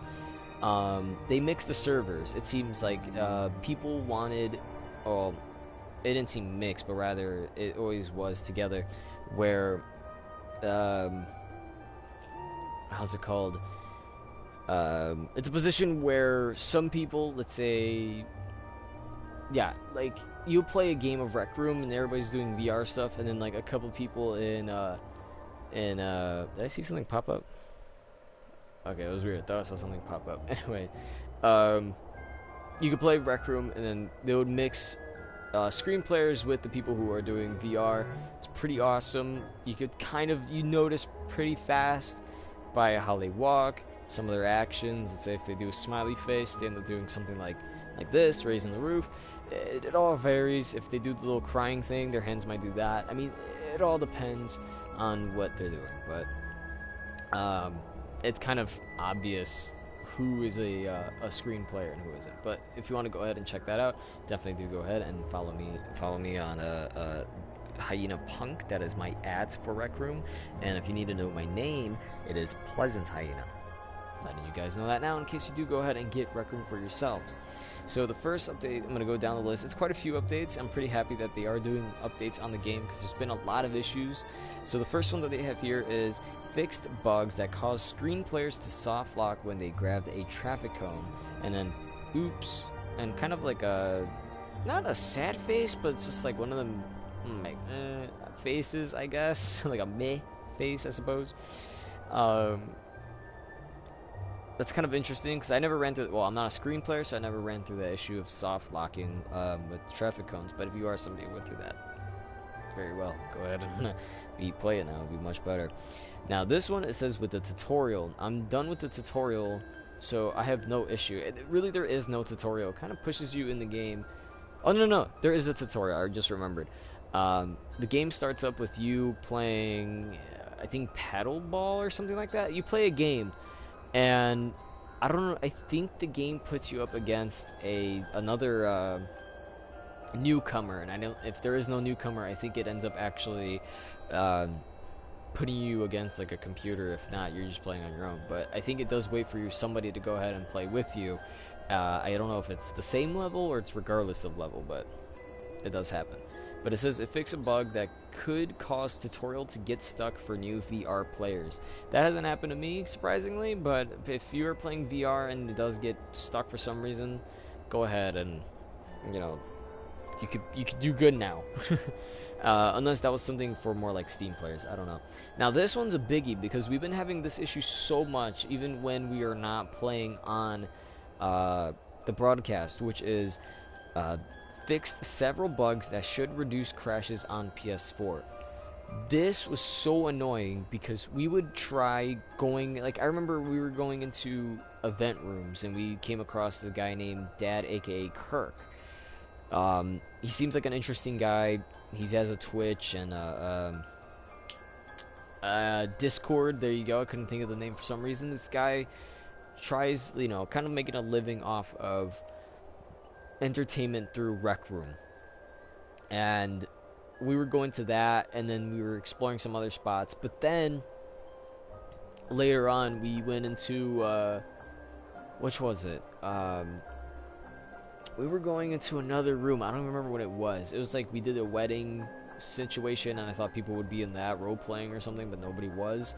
They mixed the servers. It seems like people wanted. Well, it didn't seem mixed, but rather it always was together. Where how's it called? It's a position where some people, let's say, yeah, like you play a game of Rec Room and everybody's doing VR stuff, and then like a couple people in did I see something pop up? Okay, it was weird. I thought I saw something pop up. Anyway, you could play Rec Room, and then they would mix screen players with the people who are doing VR. It's pretty awesome. You could you notice pretty fast by how they walk, some of their actions. Let's say if they do a smiley face, they end up doing something like this, raising the roof. It all varies. If they do the little crying thing, their hands might do that. I mean, it all depends on what they're doing. But it's kind of obvious who is a screen player and who isn't. But if you want to go ahead and check that out, definitely do go ahead and follow me on Hyena Punk. That is my ads for Rec Room. And if you need to know my name, it is Pleasant Hyena. Letting you guys know that now in case you do go ahead and get Rec Room for yourselves. So the first update, I'm going to go down the list. It's quite a few updates. I'm pretty happy that they are doing updates on the game because there's been a lot of issues. So the first one that they have here is fixed bugs that cause screen players to soft lock when they grabbed a traffic cone. And then, oops, and kind of like a, not a sad face, but it's just like one of them like, faces, I guess. Like a meh face, I suppose. That's kind of interesting because I never ran through. Well, I'm not a screen player, so I never ran through the issue of soft locking with traffic cones. But if you are somebody who went through that, very well, go ahead and play it now. It'll be much better. Now this one, it says with the tutorial. I'm done with the tutorial, so I have no issue. Really, there is no tutorial. It kind of pushes you in the game. Oh no, there is a tutorial. I just remembered. The game starts up with you playing, I think, paddle ball or something like that. You play a game. And I don't know. I think the game puts you up against another newcomer, and I don't. If there is no newcomer, I think it ends up actually putting you against like a computer. If not, you're just playing on your own. But I think it does wait for somebody to go ahead and play with you. I don't know if it's the same level or it's regardless of level, but it does happen. But it says it fixed a bug that could cause tutorial to get stuck for new VR players. That hasn't happened to me, surprisingly, but if you're playing VR and it does get stuck for some reason, go ahead and, you know, you could do good now. Unless that was something for more like Steam players, I don't know. Now this one's a biggie because we've been having this issue so much, even when we are not playing on the broadcast, which is fixed several bugs that should reduce crashes on PS4. This was so annoying because we would try going, like, I remember we were going into event rooms and we came across the guy named Dad, aka Kirk. He seems like an interesting guy. He has a Twitch and Discord. There you go. I couldn't think of the name for some reason. This guy tries, you know, kind of making a living off of entertainment through Rec Room, and we were going to that, and then we were exploring some other spots, but then later on we went into which was it, we were going into another room. I don't remember what it was. It was like we did a wedding situation, and I thought people would be in that role playing or something, but nobody was.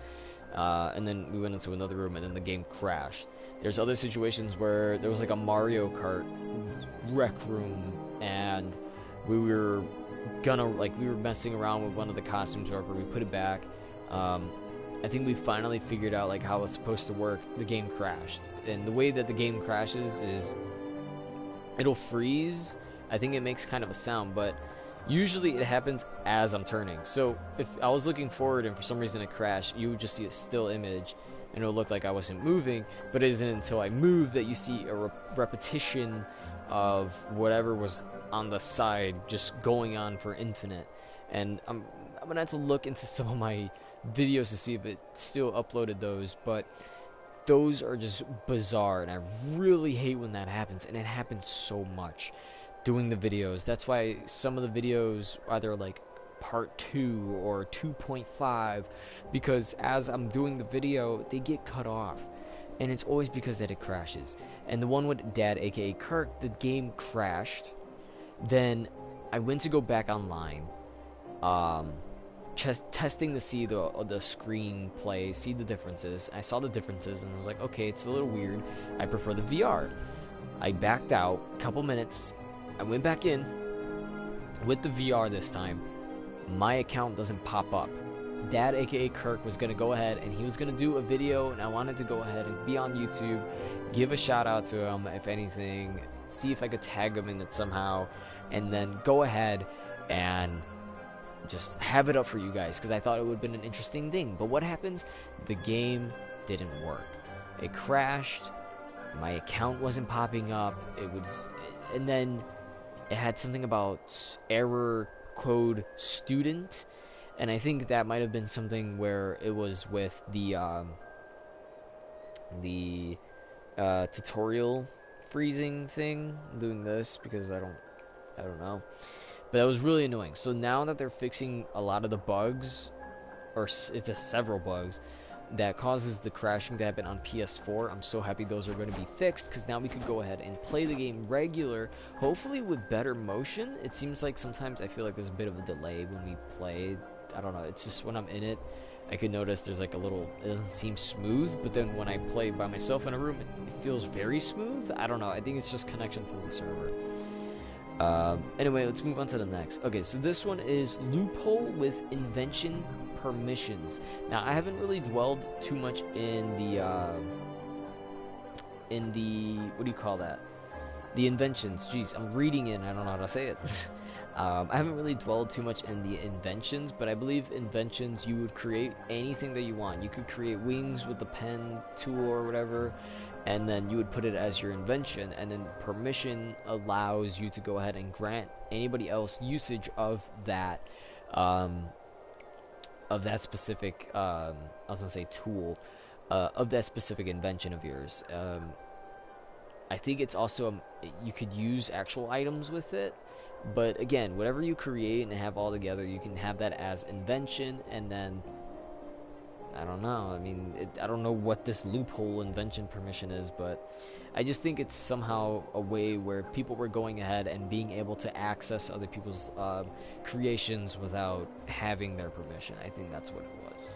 And then we went into another room, and then the game crashed. There's other situations where there was like a Mario Kart rec room, and we were we were messing around with one of the costumes or whatever. We put it back. I think we finally figured out like how it's supposed to work. The game crashed, and the way that the game crashes is it'll freeze. I think it makes kind of a sound, but usually it happens as I'm turning. So if I was looking forward and for some reason it crashed, you would just see a still image and it'll look like I wasn't moving, but it isn't until I move that you see a repetition of whatever was on the side just going on for infinite. And I'm gonna have to look into some of my videos to see if it still uploaded those, but those are just bizarre, and I really hate when that happens, and it happens so much doing the videos. That's why some of the videos either like part 2 or 2.5, because as I'm doing the video they get cut off, and it's always because that it crashes. And the one with Dad, aka Kirk, the game crashed. Then I went to go back online, just testing to see the screen play, see the differences. I saw the differences and I was like, okay, it's a little weird. I prefer the VR. I backed out a couple minutes. I went back in with the VR this time. My account doesn't pop up. Dad, aka Kirk, was gonna go ahead and he was gonna do a video, and I wanted to go ahead and be on YouTube, give a shout out to him if anything, see if I could tag him in it somehow, and then go ahead and just have it up for you guys, because I thought it would have been an interesting thing. But what happens? The game didn't work. It crashed. My account wasn't popping up. And then it had something about error code student, and I think that might have been something where it was with the tutorial freezing thing. I'm doing this because I don't know. But that was really annoying. So now that they're fixing a lot of the bugs, or it's just several bugs, that causes the crashing to happen on PS4, I'm so happy those are going to be fixed, because now we could go ahead and play the game regular, hopefully with better motion. It seems like sometimes I feel like there's a bit of a delay when we play. I don't know, it's just when I'm in it, I could notice there's like a little, it doesn't seem smooth, but then when I play by myself in a room, it feels very smooth. I don't know, I think it's just connection to the server. Anyway, let's move on to the next. Okay, so this one is loophole with invention permissions. Now, I haven't really dwelled too much in the what do you call that? The inventions. Jeez, I'm reading it and I don't know how to say it. I haven't really dwelled too much in the inventions, but I believe inventions, you would create anything that you want. You could create wings with the pen tool or whatever, and then you would put it as your invention, and then permission allows you to go ahead and grant anybody else usage of that specific I was gonna say tool, of that specific invention of yours. I think it's also you could use actual items with it, but again, whatever you create and have all together, you can have that as invention. And then I don't know, I mean, I don't know what this loophole invention permission is, but I just think it's somehow a way where people were going ahead and being able to access other people's creations without having their permission. I think that's what it was.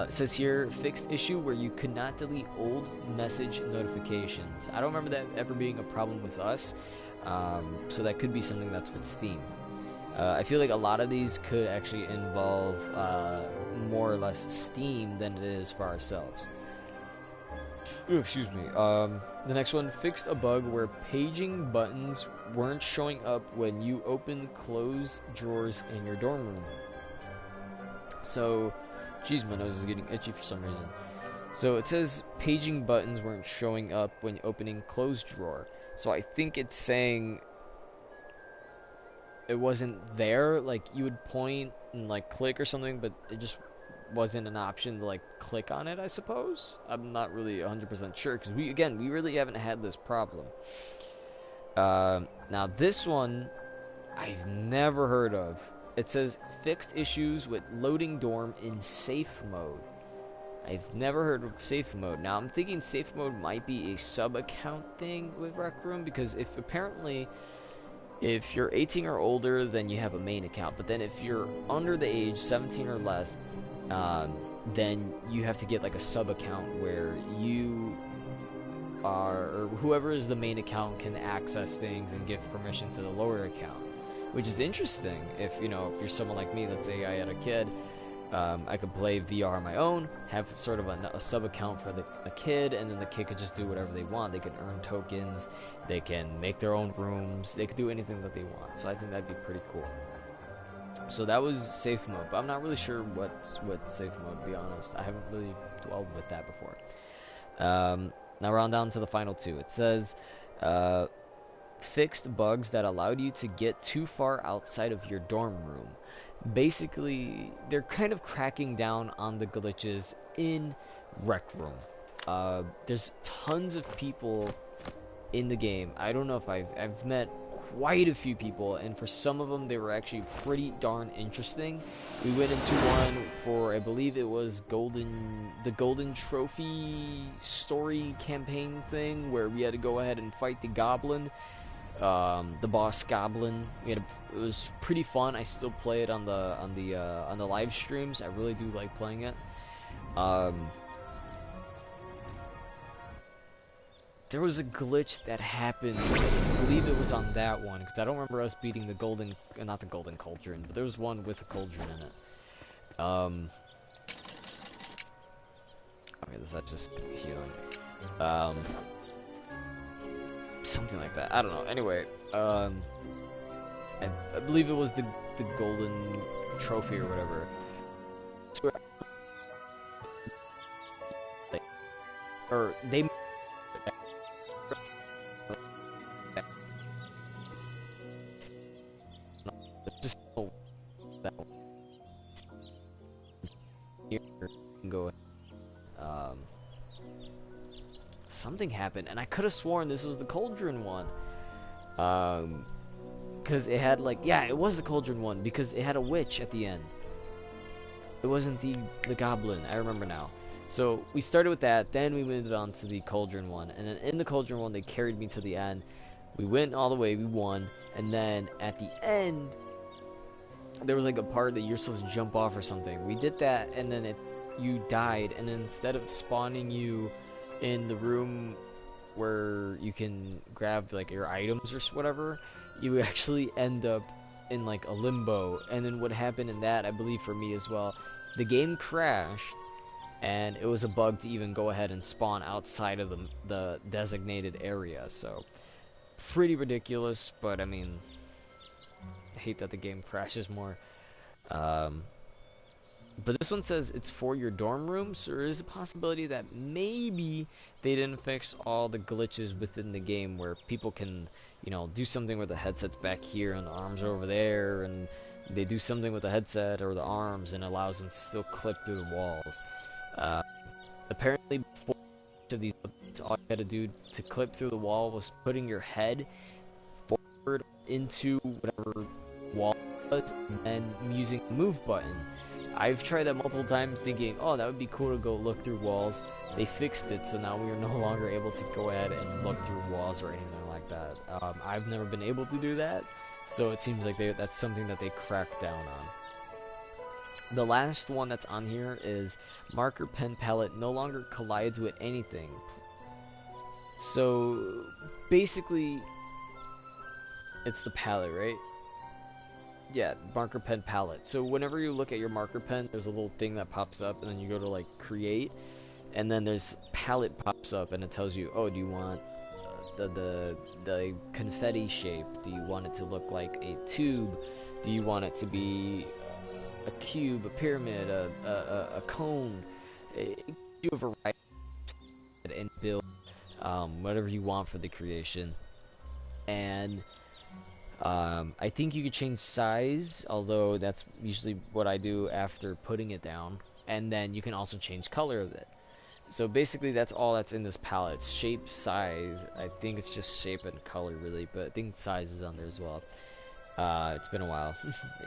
It says here, fixed issue where you could not delete old message notifications. I don't remember that ever being a problem with us, so that could be something that's with Steam. I feel like a lot of these could actually involve more or less Steam than it is for ourselves. Ooh, excuse me. The next one, fixed a bug where paging buttons weren't showing up when you open close drawers in your dorm room. So, geez, my nose is getting itchy for some reason. So it says paging buttons weren't showing up when opening closed drawer. So I think it's saying it wasn't there. Like, you would point and like click or something, but it just wasn't an option to like click on it, I suppose. I'm not really 100% sure, because we really haven't had this problem. Now this one I've never heard of. It says fixed issues with loading dorm in safe mode. I've never heard of safe mode. Now I'm thinking safe mode might be a sub account thing with Rec Room, because if apparently If you're 18 or older, then you have a main account. But then if you're under the age 17 or less, um, then you have to get like a sub account where you are, or whoever is the main account can access things and give permission to the lower account, which is interesting. If you know, if you're someone like me, let's say I had a kid, I could play VR on my own, have sort of a sub account for a kid, and then the kid could just do whatever they want. They can earn tokens, they can make their own rooms, they could do anything that they want. So I think that'd be pretty cool. So that was safe mode, but I'm not really sure what's with safe mode, to be honest. I haven't really dwelled with that before. Now we're on down to the final two. It says, fixed bugs that allowed you to get too far outside of your dorm room. Basically, they're kind of cracking down on the glitches in Rec Room. There's tons of people in the game. I don't know if I've met quite a few people, and for some of them they were actually pretty darn interesting. We went into one for, I believe it was the Golden Trophy story campaign thing, where we had to go ahead and fight the goblin, the boss goblin. It was pretty fun. I still play it on the live streams. I really do like playing it. There was a glitch that happened, I believe it was on that one, because I don't remember us beating the golden, not the golden cauldron, but there was one with a cauldron in it. Okay, this is just healing. Something like that, I don't know. Anyway, I believe it was the golden trophy or whatever. Or they just that here go. Something happened, and I could have sworn this was the cauldron one. Because it had like, yeah, it was the cauldron one because it had a witch at the end. It wasn't the goblin. I remember now. So we started with that, then we moved on to the cauldron one, and then in the cauldron one they carried me to the end. We went all the way, we won, and then at the end there was like a part that you're supposed to jump off or something. We did that, and then you died, and then instead of spawning you in the room where you can grab like your items or whatever, you actually end up in like a limbo. And then what happened in that, I believe for me as well, the game crashed, and it was a bug to even go ahead and spawn outside of the designated area. So pretty ridiculous, but I mean, I hate that the game crashes more. But this one says it's for your dorm room, so there is a possibility that maybe they didn't fix all the glitches within the game where people can, you know, do something where the headset's back here and the arms are over there, and they do something with the headset or the arms and allows them to still clip through the walls. Apparently, before each of these, all you had to do to clip through the wall was putting your head forward into whatever wall it was, and then using the move button. I've tried that multiple times thinking, oh, that would be cool to go look through walls. They fixed it, so now we are no longer able to go ahead and look through walls or anything like that. I've never been able to do that, so it seems like that's something that they cracked down on. The last one that's on here is marker pen palette no longer collides with anything. So basically, it's the palette, right? Yeah, marker pen palette. So whenever you look at your marker pen, there's a little thing that pops up, and then you go to like create, and then there's palette pops up, and it tells you, oh, do you want the confetti shape? Do you want it to look like a tube? Do you want it to be a cube, a pyramid, a cone? It gives you a variety and build whatever you want for the creation. And I think you could change size, although that's usually what I do after putting it down. And then you can also change color of it. So basically that's all that's in this palette. It's shape, size. I think it's just shape and color really, but I think size is on there as well. It's been a while,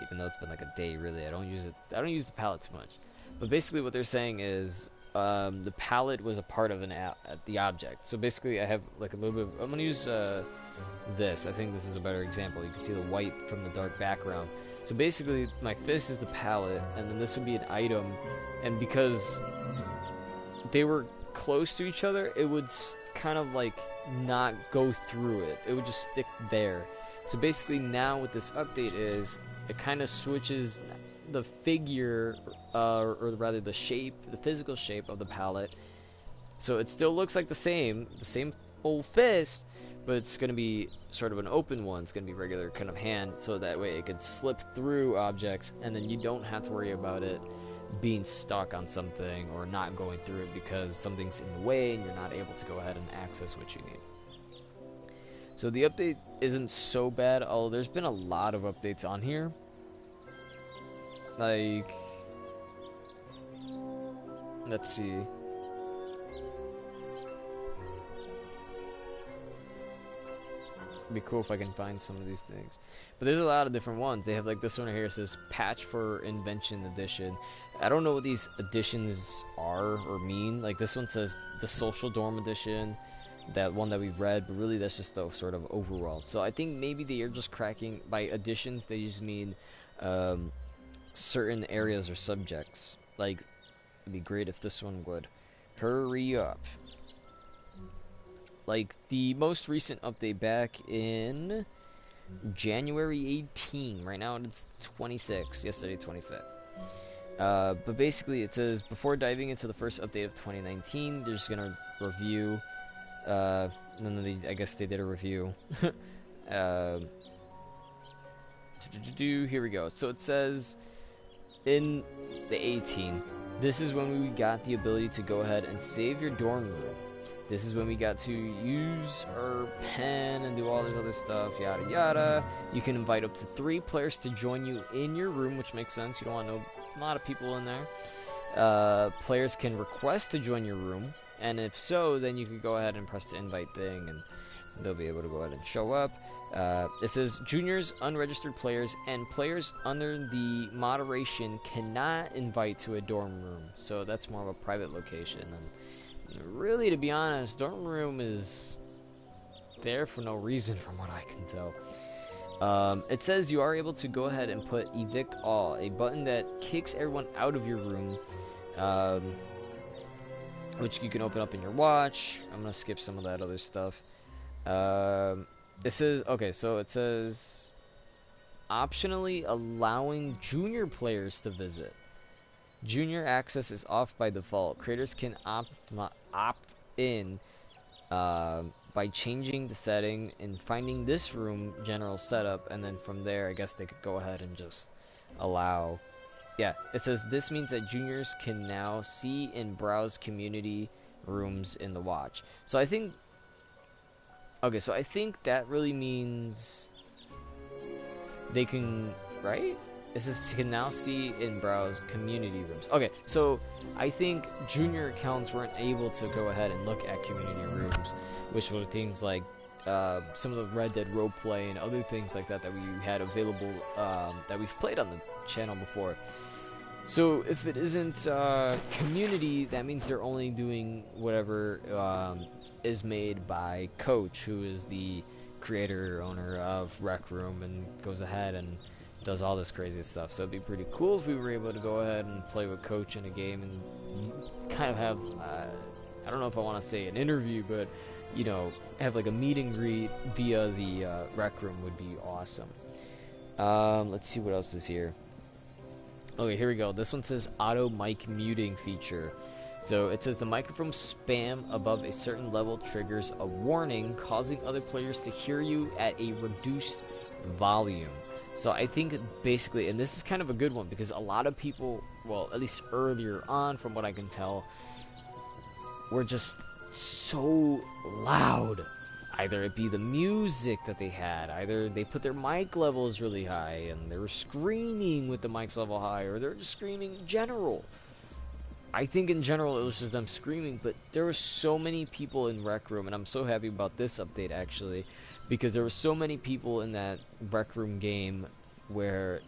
even though it's been like a day really. I don't use the palette too much. But basically what they're saying is the palette was a part of the object. So basically, I have like a little bit. I'm gonna use this. I think this is a better example. You can see the white from the dark background. So basically, my fist is the palette, and then this would be an item. And because they were close to each other, it would kind of like not go through it. It would just stick there. So basically, now what this update is, it kind of switches the figure, or rather the shape, the physical shape of the palette. So it still looks like the same old fist, but it's going to be sort of an open one. It's going to be regular kind of hand, so that way it could slip through objects, and then you don't have to worry about it being stuck on something or not going through it because something's in the way and you're not able to go ahead and access what you need. So the update isn't so bad, although there's been a lot of updates on here. Like, let's see. It'd be cool if I can find some of these things. But there's a lot of different ones. They have like this one right here. It says Patch for Invention Edition. I don't know what these editions are or mean. Like this one says the Social Dorm Edition, that one that we've read, but really that's just the sort of overall. So I think maybe they are just cracking, by editions they just mean certain areas or subjects. Like, it'd be great if this one would hurry up. Like the most recent update back in January 18. Right now it's 26. Yesterday 25th. But basically it says, before diving into the first update of 2019, they're just gonna review. And then I guess they did a review. Here we go. So it says in the 18, this is when we got the ability to go ahead and save your dorm room. This is when we got to use our pen and do all this other stuff, yada yada. You can invite up to 3 players to join you in your room, which makes sense. You don't want a lot of people in there. Players can request to join your room, and if so, then you can go ahead and press the invite thing, and they'll be able to go ahead and show up. It says juniors, unregistered players, and players under the moderation cannot invite to a dorm room. So that's more of a private location. And really, to be honest, dorm room is there for no reason from what I can tell. It says you are able to go ahead and put evict all, a button that kicks everyone out of your room, which you can open up in your watch. I'm gonna skip some of that other stuff. It says, okay, so it says optionally allowing junior players to visit. Junior access is off by default. Creators can opt in by changing the setting and finding this room general setup, and then from there I guess they could go ahead and just allow. Yeah, it says this means that juniors can now see and browse community rooms in the watch. So I think, okay, so I think that really means they can, right? It says you can now see and browse community rooms. Okay, so I think junior accounts weren't able to go ahead and look at community rooms, which were things like some of the Red Dead roleplay and other things like that that we had available, that we've played on the channel before. So if it isn't community, that means they're only doing whatever is made by Coach, who is the creator owner of Rec Room, and goes ahead and does all this crazy stuff. So it'd be pretty cool if we were able to go ahead and play with Coach in a game and kind of have, I don't know if I want to say an interview, but, you know, have like a meet and greet via the Rec Room would be awesome. Let's see what else is here. Okay, here we go. This one says auto mic muting feature. So it says the microphone spam above a certain level triggers a warning, causing other players to hear you at a reduced volume. So I think basically, and this is kind of a good one, because a lot of people, well, at least earlier on from what I can tell, were just so loud. Either it be the music that they had, either they put their mic levels really high and they were screaming with the mic's level high, or they're just screaming in general. I think in general it was just them screaming, but there were so many people in Rec Room, and I'm so happy about this update actually, because there were so many people in that Rec Room game where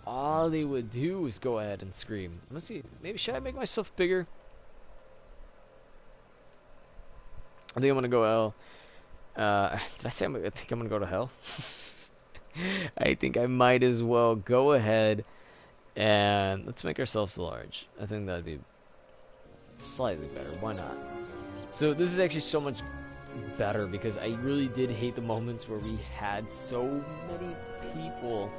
all they would do was go ahead and scream. Let's see, maybe should I make myself bigger? I think I'm gonna go L. Did I say I think I'm gonna go to hell? I think I might as well go ahead and let's make ourselves large. I think that'd be slightly better. Why not? So this is actually so much better because I really did hate the moments where we had so many people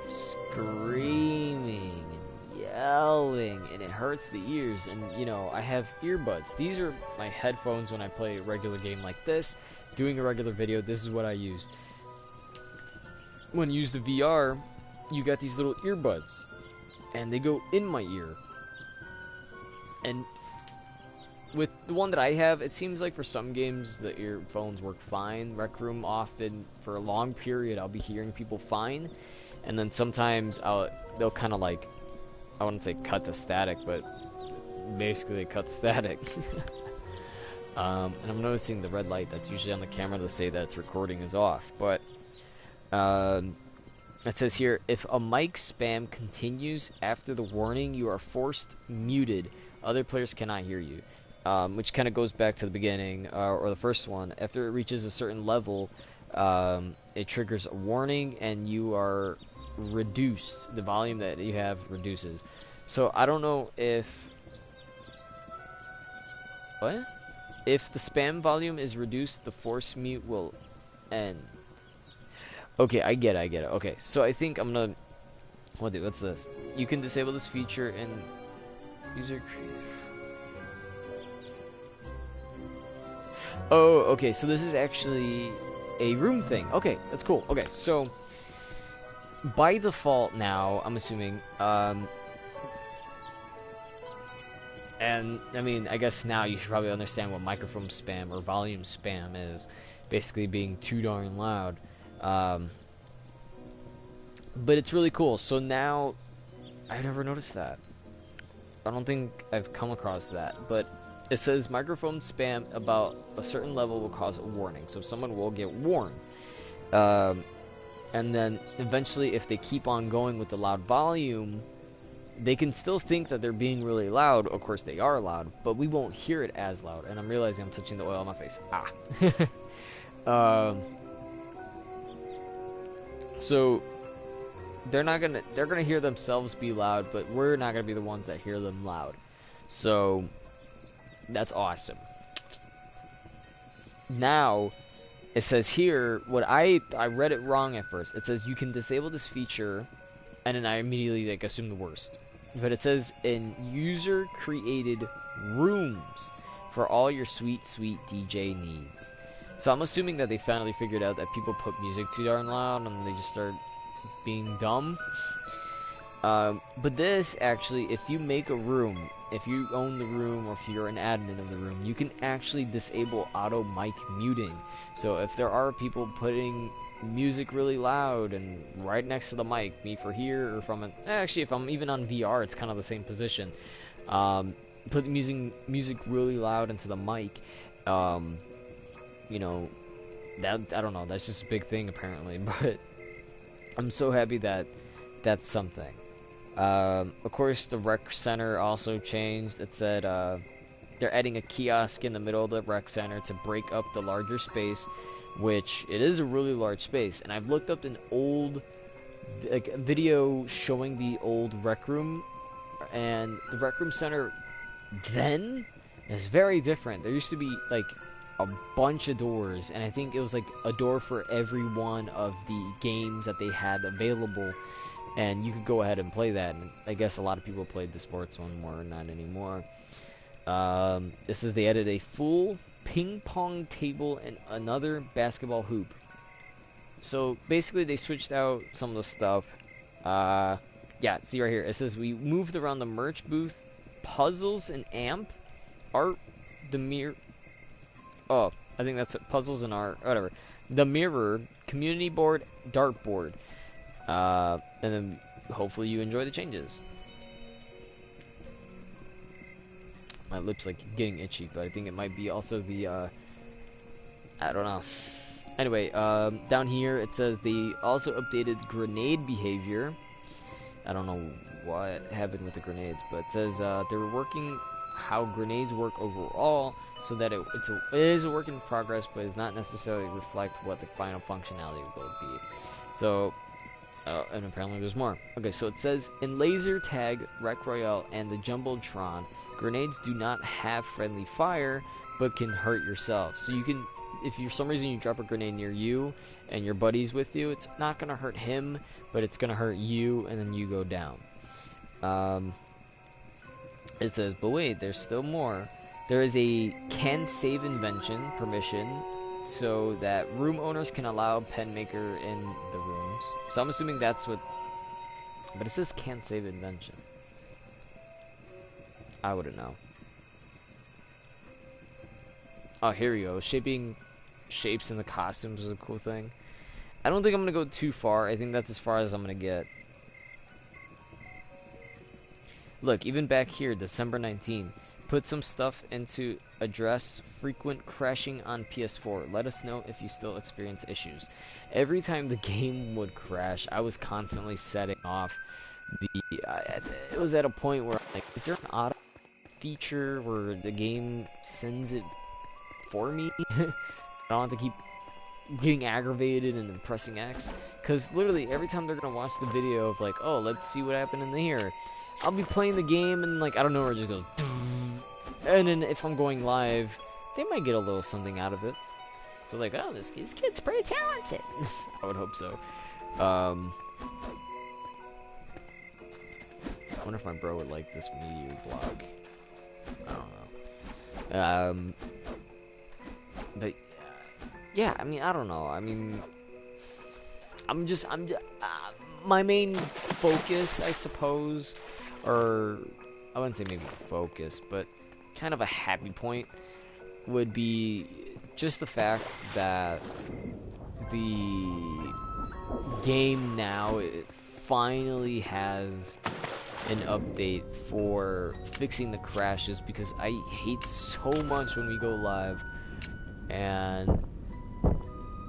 screaming and yelling, and it hurts the ears. And you know, I have earbuds. These are my headphones when I play a regular game like this. Doing a regular video, this is what I use. When you use the VR, you got these little earbuds, and they go in my ear. And with the one that I have, it seems like for some games the earphones work fine. Rec Room, often for a long period I'll be hearing people fine, and then sometimes they'll kind of like, I wouldn't say cut to static, but basically they cut to static. And I'm noticing the red light that's usually on the camera to say that it's recording is off. But it says here, if a mic spam continues after the warning, you are forced muted. Other players cannot hear you. Which kind of goes back to the beginning, or the first one. After it reaches a certain level, it triggers a warning, and you are reduced. The volume that you have reduces. So I don't know if... What? If the spam volume is reduced, the force mute will end. Okay, I get it. Okay, so I think I'm gonna... What's this? You can disable this feature in user... Oh, okay, so this is actually a room thing. Okay, that's cool. Okay, so by default now, I'm assuming, and I mean, I guess now you should probably understand what microphone spam or volume spam is. Basically being too darn loud. But it's really cool. So now, I've never noticed that. I don't think I've come across that, but it says microphone spam about a certain level will cause a warning, so someone will get warned. And then eventually, if they keep on going with the loud volume, they can still think that they're being really loud. Of course, they are loud, but we won't hear it as loud. And I'm realizing I'm touching the oil on my face. So they're gonna hear themselves be loud, but we're not gonna be the ones that hear them loud. So that's awesome. Now, it says here, what I read it wrong at first. It says you can disable this feature, and then I immediately like assume the worst. But it says in user created rooms for all your sweet DJ needs. So I'm assuming that they finally figured out that people put music too darn loud and they just start being dumb. But this actually, if you make a room, if you own the room or if you're an admin of the room, you can actually disable auto mic muting. So if there are people putting music really loud and right next to the mic, me for here or from an, actually if I'm even on VR, it's kind of the same position. Put music really loud into the mic. You know, that I don't know. That's just a big thing apparently, but I'm so happy that that's something. Of course, the rec center also changed. It said they're adding a kiosk in the middle of the rec center to break up the larger space, which it is a really large space. And I've looked up an old video showing the old rec room, and the rec room center then is very different. There used to be like a bunch of doors, and I think it was like a door for every one of the games that they had available. And you could go ahead and play that. And I guess a lot of people played the sports one more, not anymore. This is they added a full ping pong table and another basketball hoop. So basically they switched out some of the stuff. Yeah, see right here. It says we moved around the merch booth, puzzles and amp, art, the mirror. Oh, I think that's it. Puzzles and art, whatever. The mirror, community board, dartboard. And then hopefully you enjoy the changes. My lips like getting itchy, but I think it might be also the I don't know. Anyway, down here it says they also updated grenade behavior. I don't know what happened with the grenades, but it says they were working how grenades work overall, so that it is a work in progress, but does not necessarily reflect what the final functionality will be. So, and apparently there's more. Okay, so it says, in Laser Tag, Wreck Royale, and the Jumbotron, grenades do not have friendly fire, but can hurt yourself. So you can, if for some reason you drop a grenade near you, and your buddy's with you, it's not going to hurt him, but it's going to hurt you, and then you go down. It says, but wait, there's still more. There is a can save invention permission, so that room owners can allow pen maker in the rooms. So I'm assuming that's what, but it says can save invention. I wouldn't know. Oh, here we go. Shaping shapes in the costumes is a cool thing. I don't think I'm going to go too far. I think that's as far as I'm going to get. Look, even back here, December 19th. Put some stuff into address frequent crashing on PS4. Let us know if you still experience issues. Every time the game would crash, I was constantly setting off the... it was at a point where I'm like, is there an auto feature where the game sends it for me? I don't have to keep getting aggravated and then pressing X. Because literally, every time they're going to watch the video of like, oh, let's see what happened in here, I'll be playing the game and like, I don't know, where it just goes... And then if I'm going live, they might get a little something out of it. They're like, oh, this kid's pretty talented. I would hope so. I wonder if my bro would like this Meteor vlog. I don't know. But yeah, I mean, I don't know. I mean, I'm just my main focus, I suppose, or I wouldn't say maybe focus, but kind of a happy point would be just the fact that the game now, it finally has an update for fixing the crashes, because I hate so much when we go live and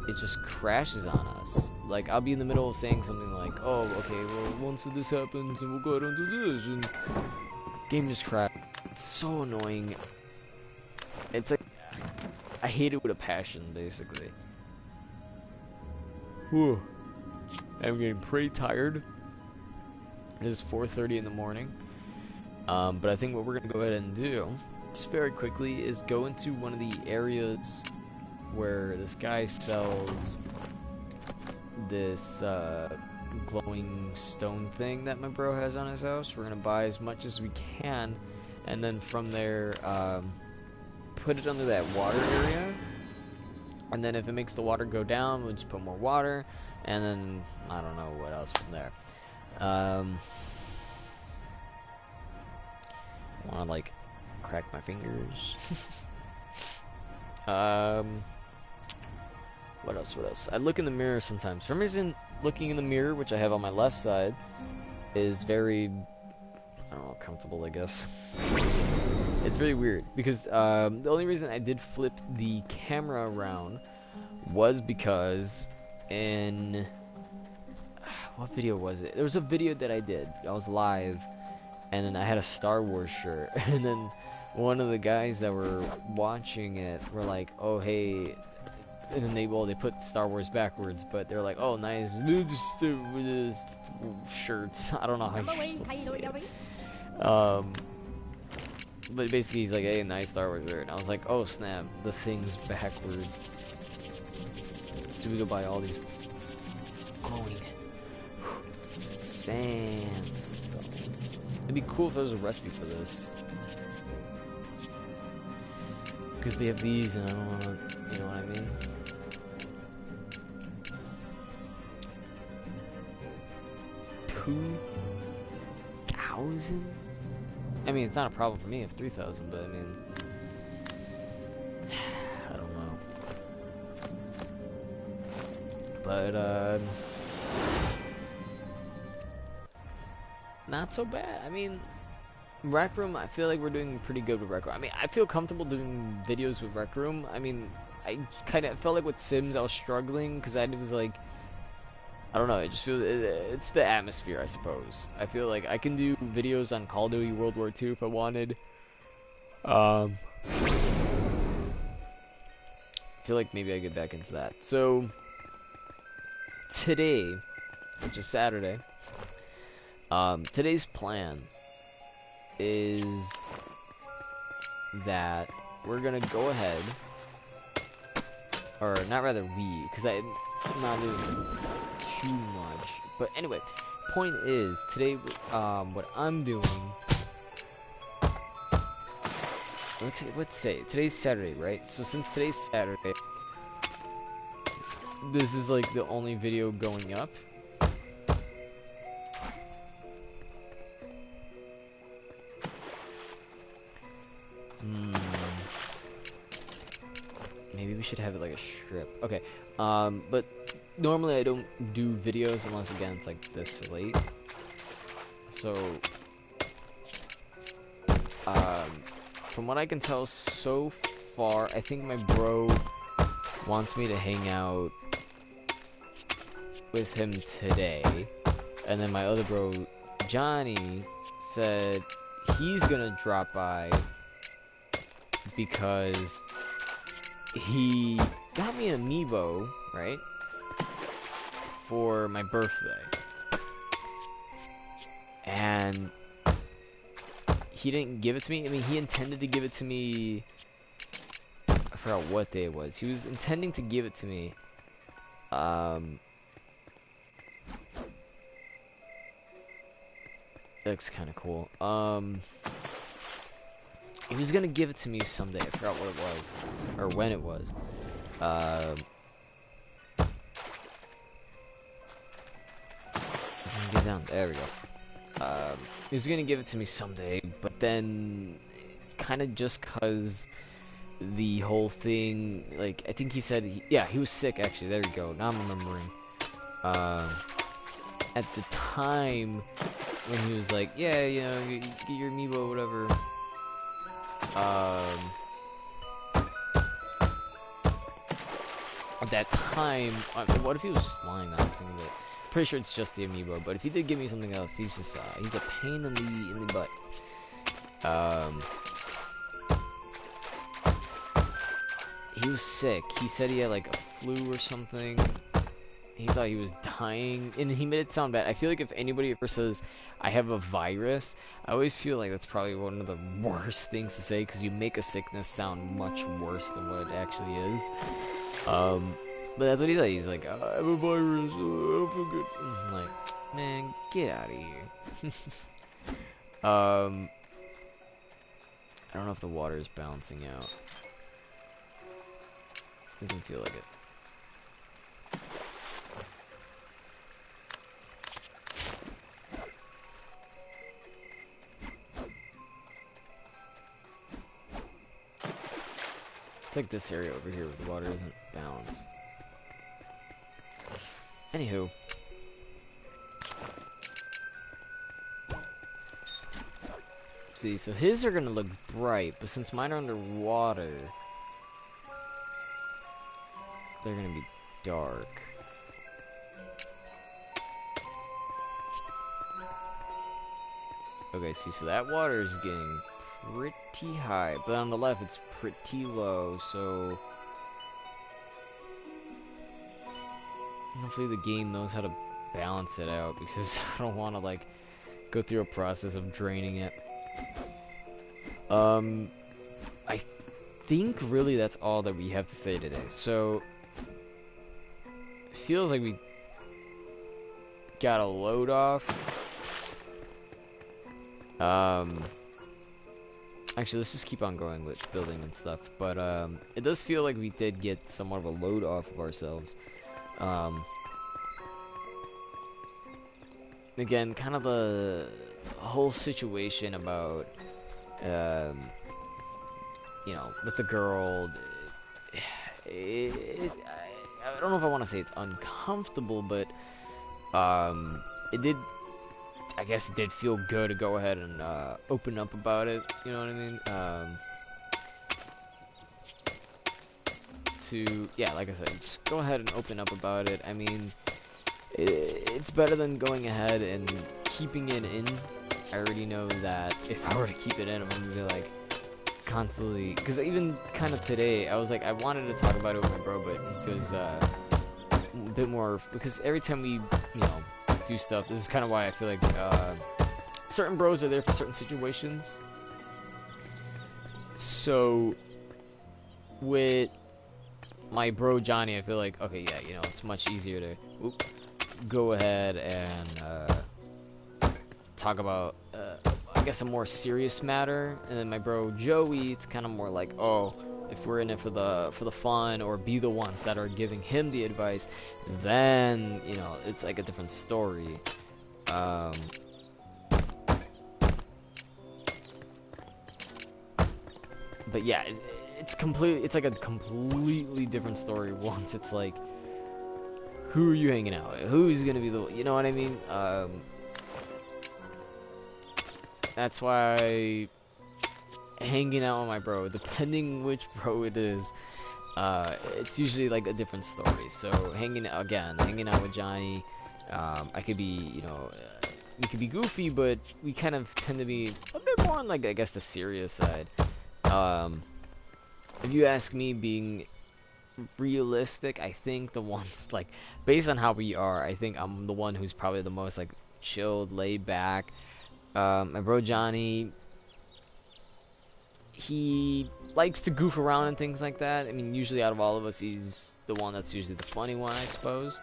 it just crashes on us. Like, I'll be in the middle of saying something like, oh, okay, well, once this happens, and we'll go ahead and do this, and game just crashed. It's so annoying. It's like, I hate it with a passion, basically. Whew. I'm getting pretty tired. It is 4:30 in the morning. But I think what we're going to go ahead and do, just very quickly, is go into one of the areas where this guy sells this glowing stone thing that my bro has on his house. We're going to buy as much as we can, and then from there, put it under that water area. And then if it makes the water go down, we'll just put more water, and then I don't know what else from there. I want to like crack my fingers. What else? I look in the mirror sometimes. For some reason, looking in the mirror, which I have on my left side, is very, I don't know, comfortable, I guess. It's very weird, because the only reason I did flip the camera around was because in... what video was it? There was a video that I did. I was live, and then I had a Star Wars shirt, and then one of the guys that were watching it were like, oh, hey... And then they put Star Wars backwards, but they're like, oh, nice shirts. I don't know how you're supposed to say it. But basically he's like, hey, nice Star Wars shirt. And I was like, oh snap, the thing's backwards. So we go buy all these glowing sands. It'd be cool if there was a recipe for this. Because they have these and I don't want to, you know what I mean? 2,000? I mean, it's not a problem for me if 3,000, but I mean, I don't know. But, not so bad. I mean, Rec Room, I feel like we're doing pretty good with Rec Room. I mean, I feel comfortable doing videos with Rec Room. I mean, I kind of felt like with Sims I was struggling because I was like, I don't know, it just feels, it's the atmosphere, I suppose. I feel like I can do videos on Call of Duty World War II if I wanted. Um, I feel like maybe I get back into that. So today, which is Saturday, today's plan is that we're gonna go ahead, or not rather we, because I'm not doing too much. But anyway, point is today, what I'm doing. What's today? Today's Saturday, right? So since today's Saturday, this is like the only video going up. Maybe we should have it like a strip. Okay. But normally I don't do videos unless again it's like this late. So from what I can tell so far, I think my bro wants me to hang out with him today. And then my other bro, Johnny, said he's gonna drop by because he got me an amiibo, right, for my birthday. And he didn't give it to me. I mean, he intended to give it to me. I forgot what day it was. He was intending to give it to me. That looks kind of cool. He was gonna give it to me someday. I forgot what it was, or when it was. Get down. There we go. He was gonna give it to me someday, but then kind of just cause the whole thing, like, I think he said, yeah, he was sick actually, there we go, now I'm remembering. At the time, when he was like, yeah, you know, get your amiibo, whatever, at that time, what if he was just lying on something that, pretty sure it's just the amiibo, but if he did give me something else, he's just, he's a pain in the butt. He was sick. He said he had like a flu or something. He thought he was dying, and he made it sound bad. I feel like if anybody ever says, I have a virus, I always feel like that's probably one of the worst things to say, because you make a sickness sound much worse than what it actually is. But that's what he said. He's like, I have a virus, I don't feel good. I'm like, man, get out of here. I don't know if the water is balancing out. Doesn't feel like it. It's like this area over here where the water isn't balanced. Anywho. See, so his are gonna look bright, but since mine are underwater, they're gonna be dark. Okay, see, so that water is getting pretty high, but on the left it's pretty low, so hopefully the game knows how to balance it out, because I don't want to like go through a process of draining it. I think really that's all that we have to say today. So it feels like we got a load off. Actually, let's just keep on going with building and stuff. But it does feel like we did get somewhat of a load off of ourselves. Again, kind of a whole situation about, you know, with the girl. I don't know if I want to say it's uncomfortable, but it did. I guess it did feel good to go ahead and open up about it. You know what I mean? Yeah, like I said, just go ahead and open up about it. I mean, it's better than going ahead and keeping it in. I already know that if I were to keep it in, I'm gonna be like, constantly, because even kind of today, I was like, I wanted to talk about it with my bro, but he goes a bit more, because every time we, do stuff, this is kind of why I feel like certain bros are there for certain situations. So with my bro Johnny, I feel like, okay, yeah, it's much easier to go ahead and talk about, I guess, a more serious matter. And then my bro Joey, it's kind of more like, oh, if we're in it for the fun, or be the ones that are giving him the advice, then it's like a different story. But yeah, it's like a completely different story once it's like, who are you hanging out with? Who's gonna be the, you know what I mean? That's why hanging out with my bro, depending which bro it is, it's usually like a different story. So hanging out with Johnny, I could be, we could be goofy, but we kind of tend to be a bit more on, like, I guess, the serious side. If you ask me, being realistic, I think the ones, like, based on how we are, I think I'm the one who's probably the most, like, chilled, laid back. My bro Johnny, he likes to goof around and things like that. I mean, usually out of all of us, he's the one that's usually the funny one, I suppose.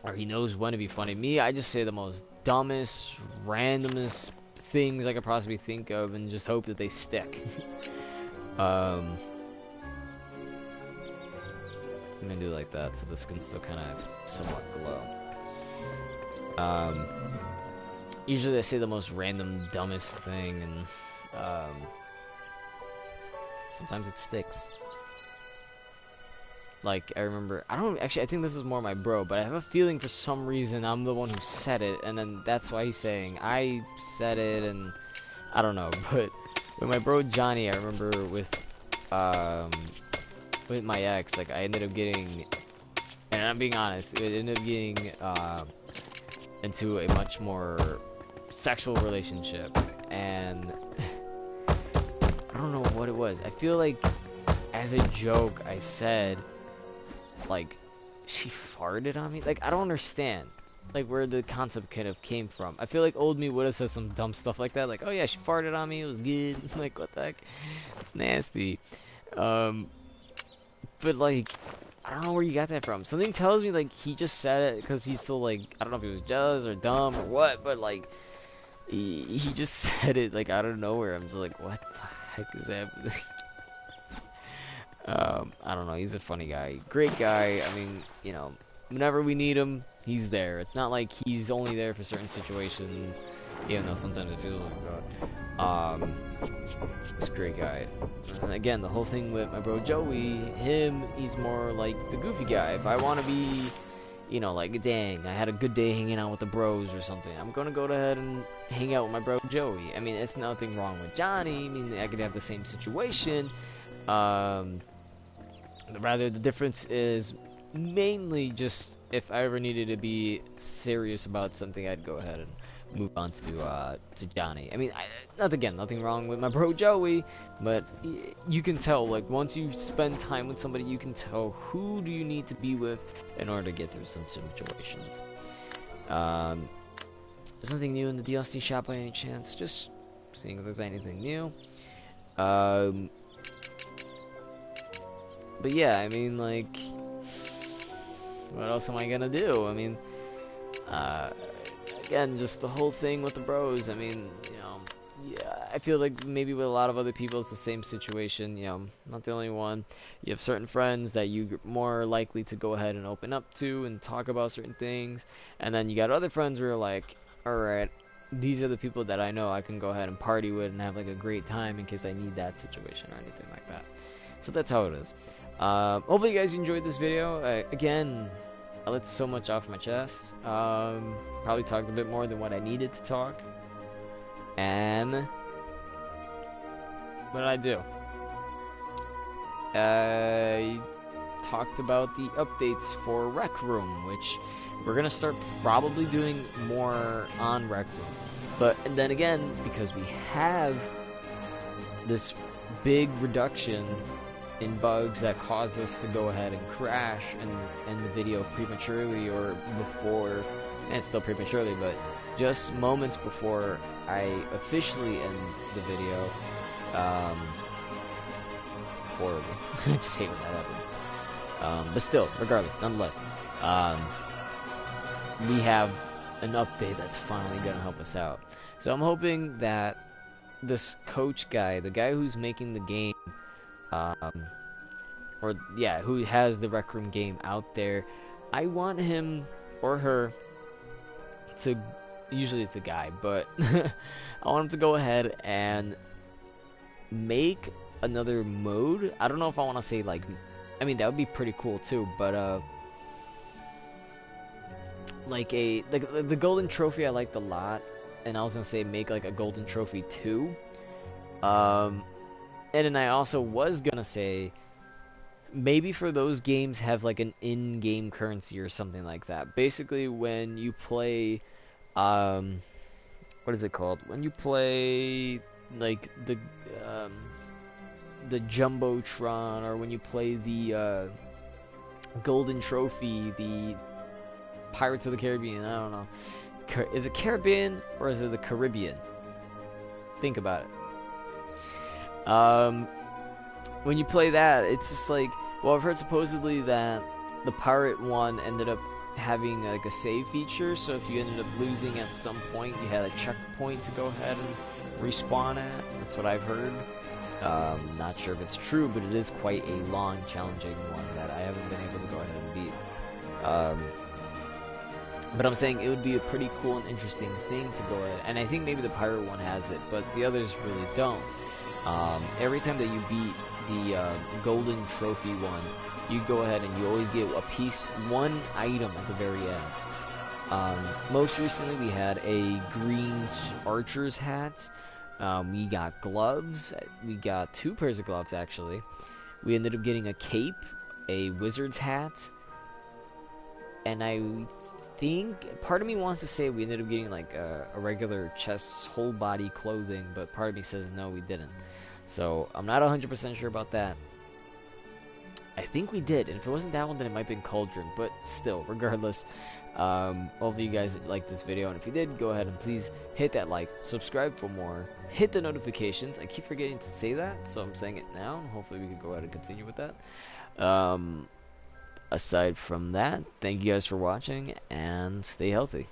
Or he knows when to be funny. Me, I just say the most dumbest, randomest things I could possibly think of and just hope that they stick. I'm gonna do it like that so this can still kind of somewhat glow. Usually I say the most random, dumbest thing, and sometimes it sticks. Like, I remember, I think this was more my bro, but I have a feeling for some reason I'm the one who said it, and then that's why he's saying I said it, and I don't know. But with my bro Johnny, I remember with my ex, like, I ended up getting, and I'm being honest, it ended up getting into a much more sexual relationship, and I don't know what it was. I feel like as a joke I said, like, she farted on me. Like, I don't understand, like, where the concept kind of came from. I feel like old me would have said some dumb stuff like that, like, oh yeah, she farted on me, it was good. Like, what the heck, it's nasty. But, like, I don't know where you got that from. Something tells me, like, he just said it because he's so, like, I don't know if he was jealous or dumb or what, but, like, he just said it, like, out of nowhere. I'm just like, what the heck is happening? I don't know, he's a funny guy. Great guy. I mean, whenever we need him, he's there. It's not like he's only there for certain situations, even though sometimes it feels like that. He's a great guy. And again, the whole thing with my bro Joey, he's more like the goofy guy. If I want to be, like, dang, I had a good day hanging out with the bros or something, I'm gonna go ahead and hang out with my bro Joey. I mean, it's nothing wrong with Johnny. I mean, I could have the same situation. Rather, the difference is mainly just if I ever needed to be serious about something, I'd go ahead and move on to Johnny. I mean, nothing wrong with my bro Joey, but you can tell, like, once you spend time with somebody, you can tell who do you need to be with in order to get through some situations. There's nothing new in the DLC shop by any chance, just seeing if there's anything new. But yeah, I mean, like, what else am I gonna do? I mean, again, just the whole thing with the bros. I mean, yeah, I feel like maybe with a lot of other people, it's the same situation. Not the only one. You have certain friends that you're more likely to go ahead and open up to and talk about certain things, and then you got other friends where you're like, alright, these are the people that I know I can go ahead and party with and have, like, a great time in case I need that situation or anything like that. So that's how it is. Hopefully you guys enjoyed this video. Again, I let so much off my chest. Probably talked a bit more than what I needed to talk. And what did I do? I talked about the updates for Rec Room, which we're gonna start probably doing more on Rec Room. But then again, because we have this big reduction in bugs that caused us to go ahead and crash and end the video prematurely, or before, and still prematurely, but just moments before I officially end the video. Horrible. I just hate when that happens. But still, regardless, nonetheless, we have an update that's finally gonna help us out. So I'm hoping that this coach guy, the guy who's making the game, who has the Rec Room game out there, I want him or her to, usually it's the guy, but I want him to go ahead and make another mode. I don't know if I want to say, like, I mean, that would be pretty cool too, but like the golden trophy I liked a lot, and I was gonna say make like a golden trophy 2. And then I also was gonna say maybe for those games have like an in-game currency or something like that. Basically, when you play, what is it called? When you play like the Jumbotron, or when you play the golden trophy, the Pirates of the Caribbean, I don't know. Is it Caribbean or is it the Caribbean? Think about it. When you play that, it's just like, well, I've heard supposedly that the pirate one ended up having like a save feature, so if you ended up losing at some point, you had a checkpoint to go ahead and respawn at. That's what I've heard. Not sure if it's true, but it is quite a long, challenging one that I haven't been able to go ahead and beat. But I'm saying it would be a pretty cool and interesting thing to go ahead, and I think maybe the pirate one has it, but the others really don't. Every time that you beat the golden trophy one, you go ahead and you always get one item at the very end. Most recently we had a green archer's hat. We got gloves. We got 2 pairs of gloves, actually. We ended up getting a cape, a wizard's hat, and I think part of me wants to say we ended up getting like a regular chest, whole body clothing, but part of me says no, we didn't. So I'm not 100% sure about that. I think we did, and if it wasn't that one, then it might have been Cauldron, but still, regardless, hopefully you guys liked this video, and if you did, go ahead and please hit that like, subscribe for more, hit the notifications. I keep forgetting to say that, so I'm saying it now, and hopefully we can go ahead and continue with that. Aside from that, thank you guys for watching, and stay healthy.